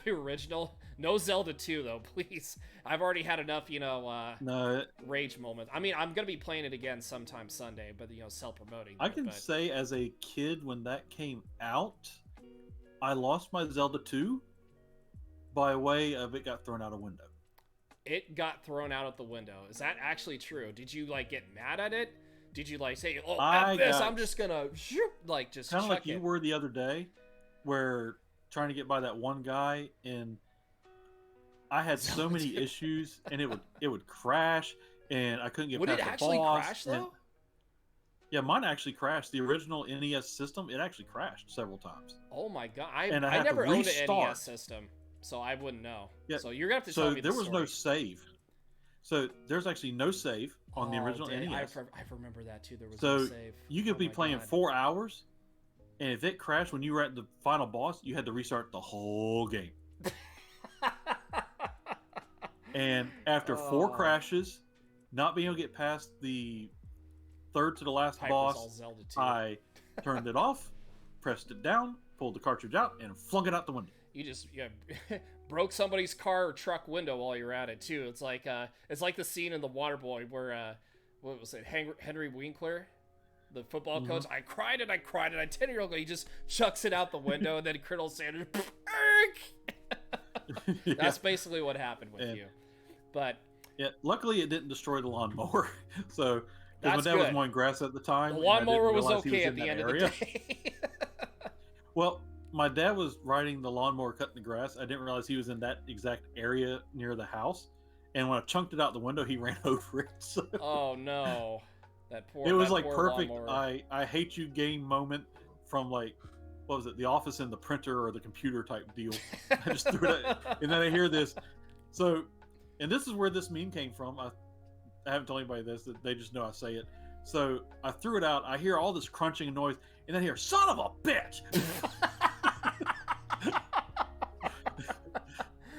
the original, no Zelda 2 though, please. I've already had enough, No, rage moments. I mean, I'm gonna be playing it again sometime Sunday, but self-promoting. I can say as a kid when that came out, I lost my Zelda 2 by way of it got thrown out a window. It got thrown out the window. Is that actually true? Did you like get mad at it? Did you like say, "Oh, F this, I'm just gonna shoot," like just kind of like it? you were the other day, where trying to get by that one guy, and I had so many issues, and it would crash, and I couldn't get Would past it the actually boss. crash though? Yeah, mine actually crashed. The original NES system, it actually crashed several times. Oh my god! And I I have to never owned an restart. NES system, so I wouldn't know. Yeah. So you're gonna have to So tell me there the was story. no save. So there's actually no save on the original dang, NES. I remember that too. There was no So save. you could be playing 4 hours, and if it crashed when you were at the final boss, you had to restart the whole game. And after 4 crashes, not being able to get past the third to the last boss, I turned it off, pressed it down, pulled the cartridge out, and flung it out the window. You just broke somebody's car or truck window while you're at it too. It's like the scene in The Waterboy where what was it, Henry Winkler, the football coach. I cried and I cried and 10-year-old guy, he just chucks it out the window and then Colonel Sanders. That's basically what happened with you. But yeah, luckily it didn't destroy the lawnmower. So that's my dad was mowing grass at the time. The lawnmower was okay at the end of the day. Well, my dad was riding the lawnmower cutting the grass. I didn't realize he was in that exact area near the house. And when I chunked it out the window, he ran over it. So oh no. It was like perfect I hate you game moment from like, what was it, The Office and the printer or the computer type deal. I just threw it out, and then I hear this. So, and this is where this meme came from. I haven't told anybody this, they just know I say it. So I threw it out, I hear all this crunching noise, and then I hear, son of a bitch!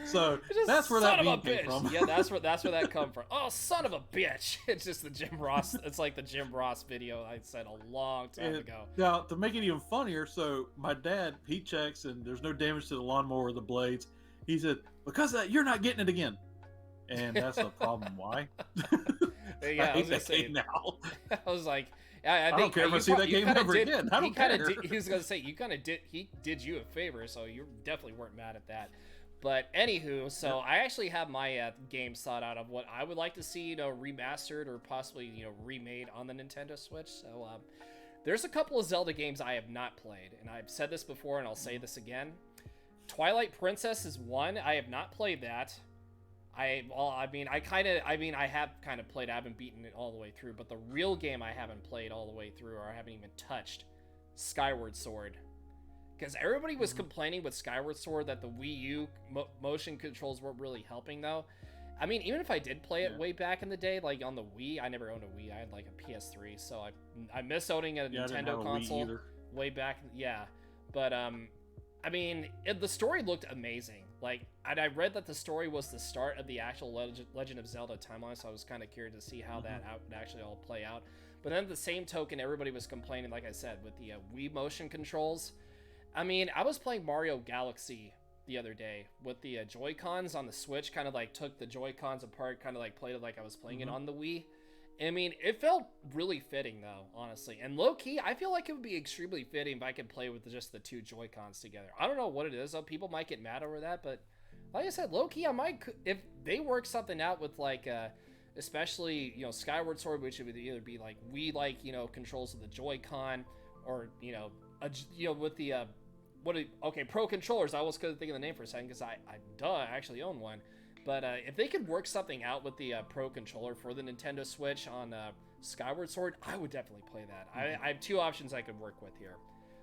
So that's where that meme came from. Yeah, that's where that come from. Oh, son of a bitch! It's just the Jim Ross. It's like the Jim Ross video I said a long time ago. Now, to make it even funnier, so my dad, he checks and there's no damage to the lawnmower or the blades. He said, because of that, you're not getting it again. And that's the problem. Why? Yeah, I was gonna say now. I was like, I don't care if I see that game ever again. I don't care. He was gonna say he did you a favor, so you definitely weren't mad at that. But anywho, so I actually have my games thought out of what I would like to see, remastered or possibly, remade on the Nintendo Switch. So there's a couple of Zelda games I have not played, and I've said this before, and I'll say this again. Twilight Princess is one. I have not played that. I have kind of played. I haven't beaten it all the way through, but the real game I haven't played all the way through, or I haven't even touched, Skyward Sword. Because everybody was complaining with Skyward Sword that the Wii U motion controls weren't really helping, though. I mean, even if I did play it way back in the day, like on the Wii, I never owned a Wii. I had like a PS3, so I miss owning a Nintendo console way back. Yeah, but I mean, the story looked amazing. Like, and I read that the story was the start of the actual Legend of Zelda timeline, so I was kind of curious to see how that would actually all play out. But then at the same token, everybody was complaining, like I said, with the Wii motion controls. I mean, I was playing Mario Galaxy the other day with the Joy-Cons on the Switch, kind of like took the Joy-Cons apart, kind of like played it like I was playing it on the Wii. I mean, it felt really fitting, though, honestly. And low-key, I feel like it would be extremely fitting if I could play with just the two Joy-Cons together. I don't know what it is, though. People might get mad over that, but like I said, low-key, I might, if they work something out with, like, especially, Skyward Sword, which would either be, like, Wii-like, controls of the Joy-Con, or, with the, Pro Controllers. I was going to think of the name for a second, because I actually own one. But if they could work something out with the Pro Controller for the Nintendo Switch on Skyward Sword, I would definitely play that. I have two options I could work with here.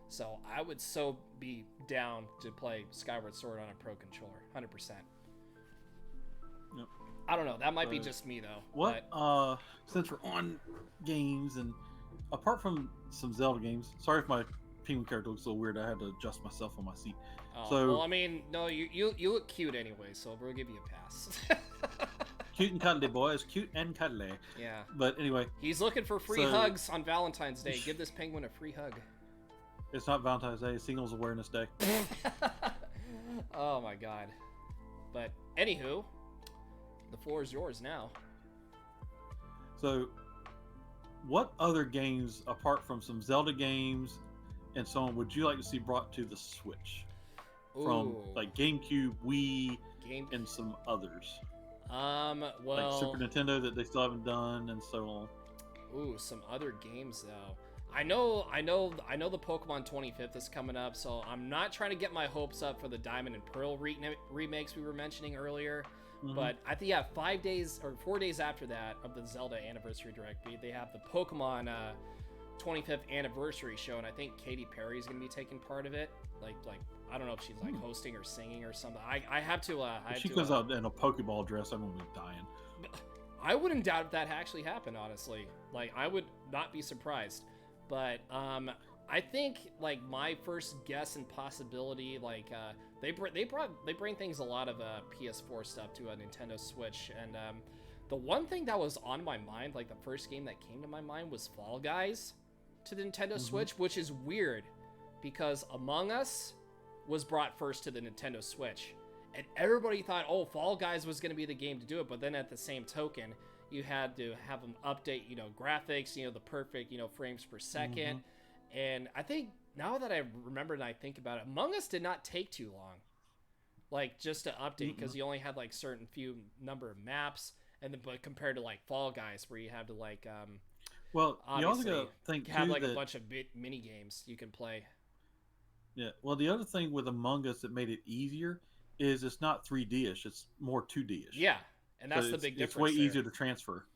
So I would so be down to play Skyward Sword on a Pro Controller, 100%. Yep. I don't know. That might be just me, though. What? But... since we're on games, and apart from some Zelda games, sorry if my penguin character looks a little weird. I had to adjust myself on my seat. Oh, so, well, I mean, no, you look cute anyway, so we'll give you a pass. Cute and cuddly, boys. Cute and cuddly. Yeah. But anyway. He's looking for free hugs on Valentine's Day. Give this penguin a free hug. It's not Valentine's Day. It's Singles Awareness Day. Oh my god. But anywho, the floor is yours now. So, what other games, apart from some Zelda games and so on, would you like to see brought to the Switch? From Ooh. like GameCube, Wii, Game. and some others. Well. Like Super Nintendo that they still haven't done, and so on. Ooh, some other games though. I know the Pokemon 25th is coming up, so I'm not trying to get my hopes up for the Diamond and Pearl remakes we were mentioning earlier. Mm-hmm. But I think 4 days after that of the Zelda Anniversary Direct, they have the Pokemon 25th Anniversary show, and I think Katy Perry is going to be taking part of it. Like I don't know if she's like hosting or singing or something. I have to. If she comes out in a Pokeball dress, I'm gonna be dying. I wouldn't doubt if that actually happened. Honestly, like I would not be surprised. But I think like my first guess and possibility, like they bring things a lot of PS4 stuff to a Nintendo Switch, and the one thing that was on my mind, like the first game that came to my mind, was Fall Guys to the Nintendo Switch, which is weird because Among Us was brought first to the Nintendo Switch, and everybody thought, oh, Fall Guys was going to be the game to do it, but then at the same token, you had to have them update, graphics, the perfect, frames per second. And I think now that I remember and I think about it, Among Us did not take too long, like just to update, because you only had like certain few number of maps, and then but compared to like Fall Guys where you have to like well, you also gotta think have too like that, a bunch of mini games you can play. Yeah, well, the other thing with Among Us that made it easier is it's not 3D-ish; it's more 2D-ish. Yeah. And that's the big difference. It's way easier to transfer.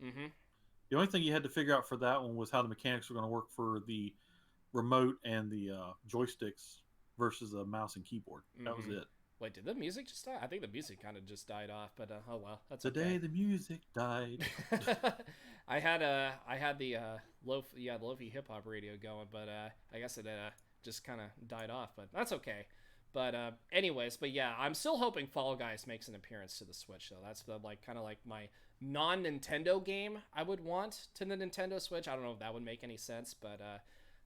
Mm-hmm. The only thing you had to figure out for that one was how the mechanics were going to work for the remote and the joysticks versus a mouse and keyboard. That was it. Wait, did the music just die? I think the music kind of just died off, but oh well, that's the day the music died. I had the Lo-fi hip hop radio going, but I guess it just kind of died off, but that's okay. But anyways, but yeah, I'm still hoping Fall Guys makes an appearance to the Switch, though. That's the kind of like my non-Nintendo game I would want to the Nintendo Switch. I don't know if that would make any sense, but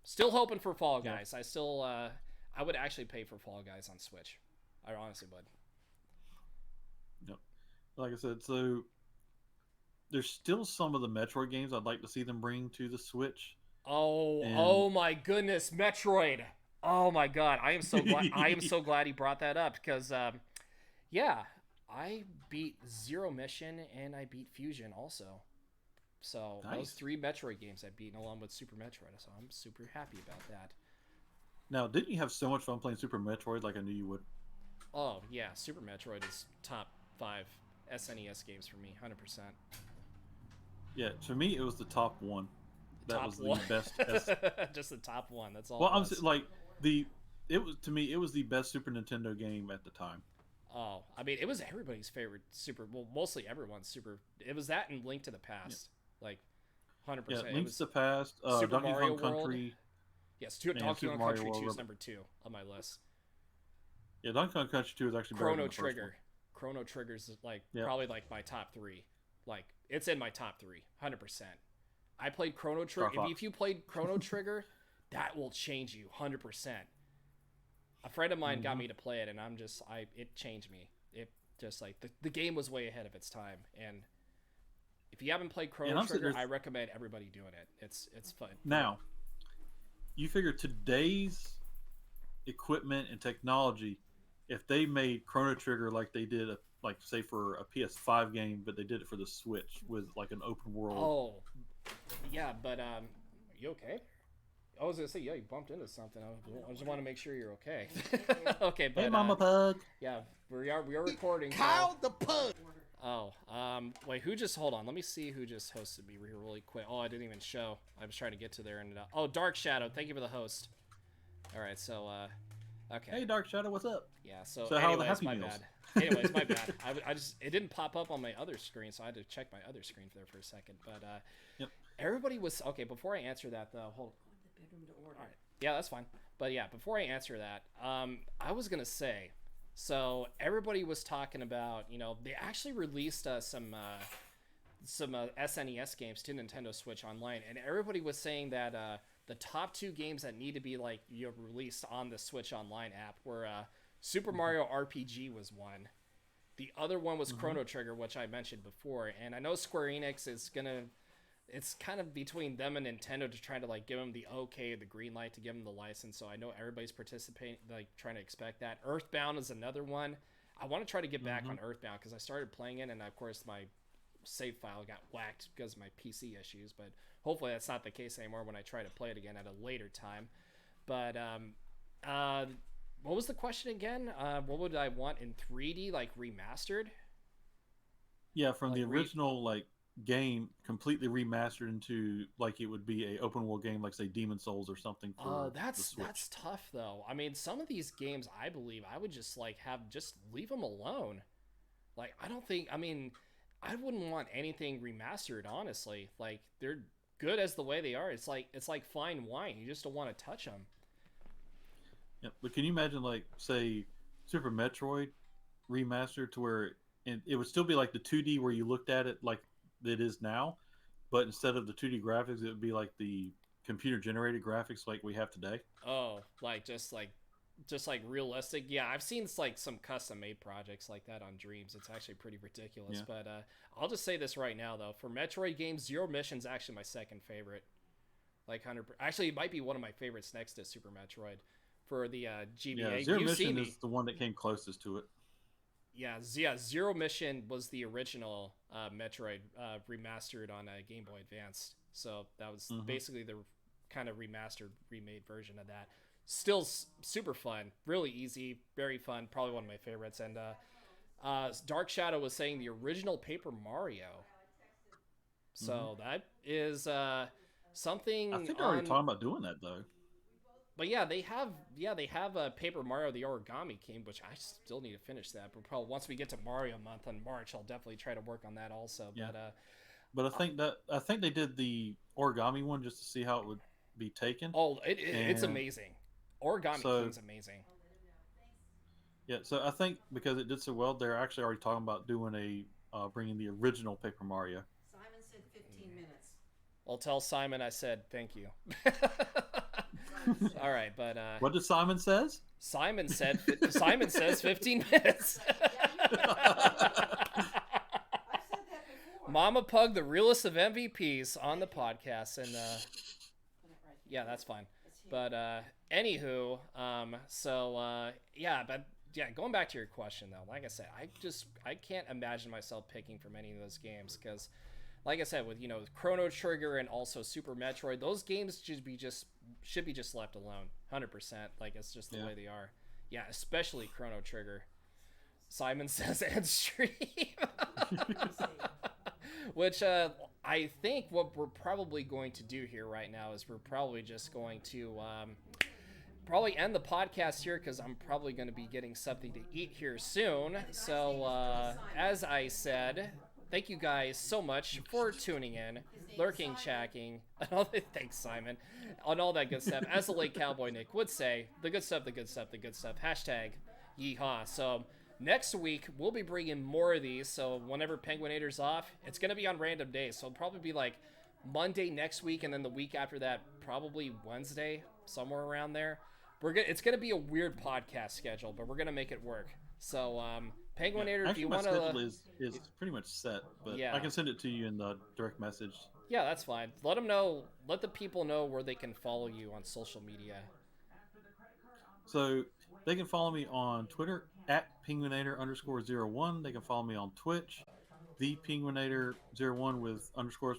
still hoping for Fall Guys. Yeah. I would actually pay for Fall Guys on Switch. I honestly would. Yep. Like I said, so there's still some of the Metroid games I'd like to see them bring to the Switch. Oh my goodness, Metroid! Oh my god, I am so glad. I am so glad he brought that up because, I beat Zero Mission and I beat Fusion also. So nice. Those 3 Metroid games I've beaten along with Super Metroid. So I'm super happy about that. Now, didn't you have so much fun playing Super Metroid like I knew you would? Oh yeah, Super Metroid is top 5 SNES games for me, 100%. Yeah, for me it was the top 1. That was the best. Just the top 1. That's all. Well, I'm like. It was the best Super Nintendo game at the time. Oh, I mean, it was everybody's favorite mostly everyone's super. It was that and Link to the Past, like 100%. Yeah, Link to the Past, Donkey Kong Country. Yes, Donkey Kong Country 2 is number 2 on my list. Yeah, Donkey Kong Country 2 is actually better than the first one. Chrono Trigger's probably like my top 3. Like it's in my top 3, 100%. I played Chrono Trigger. If you played Chrono Trigger, that will change you 100%. A friend of mine got me to play it, and it changed me. It just like the game was way ahead of its time. And if you haven't played Chrono Trigger, I recommend everybody doing it. It's fun. Now, you figure today's equipment and technology, if they made Chrono Trigger like they did, like say for a PS5 game, but they did it for the Switch with like an open world. Oh, yeah, but you okay? I was gonna say, yeah, you bumped into something. I just want to make sure you're okay. Okay, but hey, Mama Pug. Yeah, we are recording. Kyle the Pug. Oh, wait, hold on. Let me see who just hosted me here really quick. Oh, I didn't even show. I was trying to get to there and oh, Dark Shadow. Thank you for the host. All right, so okay. Hey, Dark Shadow, what's up? Yeah. So anyways, how are the Happy my Meals? bad. Anyways, my bad. I just it didn't pop up on my other screen, so I had to check my other screen there for a second. But yep. Everybody was okay. Before I answer that, though, hold. All right. Yeah, that's fine. But yeah, before I answer that, I was gonna say, so everybody was talking about, they actually released some SNES games to Nintendo Switch Online, and everybody was saying that the top two games that need to be like released on the Switch Online app were Super Mario RPG was one. The other one was Mm-hmm. Chrono Trigger, which I mentioned before, and I know Square Enix is gonna. It's kind of between them and Nintendo to try to like give them the okay, the green light to give them the license. So I know everybody's participating, like trying to expect that. Earthbound is another one. I want to try to get back Mm-hmm. on Earthbound because I started playing it, and of course my save file got whacked because of my PC issues. But hopefully that's not the case anymore when I try to play it again at a later time. But uh, what was the question again? What would I want in 3D, like remastered? Yeah, from Like the original like game completely remastered into like it would be a open world game like say Demon Souls or something Oh, for the that's Switch. tough though. I mean, some of these games, I believe, I would just like have just leave them alone. Like, I don't think. I mean, I wouldn't want anything remastered. Honestly, like they're good as the way they are. It's like fine wine. You just don't want to touch them. Yeah, but can you imagine like say Super Metroid remastered to where and it would still be like the 2D where you looked at it like it is now, but instead of the 2D graphics, it would be like the computer generated graphics like we have today. Oh, like just like realistic. Yeah, I've seen like some custom made projects like that on Dreams. It's actually pretty ridiculous. Yeah. But I'll just say this right now though. For Metroid games, Zero Mission's actually my second favorite. Like 100. Actually, it might be one of my favorites next to Super Metroid. For the Yeah, GBA, Zero you see Mission me. is the one that came closest to it. Yeah. Zero Mission was the original Metroid remastered on Game Boy Advance. So that was Hmm. basically the kind of remastered, remade version of that. Still super fun, really easy, very fun. Probably one of my favorites. And Dark Shadow was saying the original Paper Mario. Hmm. So that is I something think they're already on. talking about doing that though. But yeah, they have a Paper Mario the Origami King, which I still need to finish that. But probably once we get to Mario month in March, I'll definitely try to work on that also. Yeah, But but I think they did the origami one just to see how it would be taken, oh, it's and amazing. Origami so King's amazing. yeah, so I think because it did so well, they're actually already talking about doing a bringing the original Paper Mario. Simon said 15 minutes. I'll tell Simon I said thank you. Simon said. All right, but What did Simon says? Simon says 15 minutes. Yeah, you know. I've said that before. Mama Pug, the realest of MVPs on the podcast, and Put it right here. yeah, that's fine. It's here. But anywho, yeah, but yeah, going back to your question though, like I said, I can't imagine myself picking from any of those games because, like I said, with Chrono Trigger and also Super Metroid, those games should be just left alone, 100%. Like it's just the Yeah. way they are. Yeah, especially Chrono Trigger. Simon says end stream. Let me see. Which I think what we're probably going to do here right now is we're probably just going to probably end the podcast here because I'm probably going to be getting something to eat here soon. So, as I said, thank you guys so much for tuning in, lurking, checking, and all that. Thanks, Simon, on all that good stuff. As the late cowboy Nick would say, the good stuff, the good stuff, the good stuff. Hashtag yeehaw. So, next week, we'll be bringing more of these. So, whenever Penguinator's off, it's going to be on random days. So, it'll probably be like Monday next week, and then the week after that, probably Wednesday, somewhere around there. It's gonna be a weird podcast schedule, but we're gonna make it work. So, Yeah, Penguinator, if actually, you my want schedule to, is pretty much set, but yeah, I can send it to you in the direct message. yeah, that's fine. Let them know. Let the people know where they can follow you on social media. So they can follow me on Twitter at penguinator_01. They can follow me on Twitch, the penguinator01 with underscores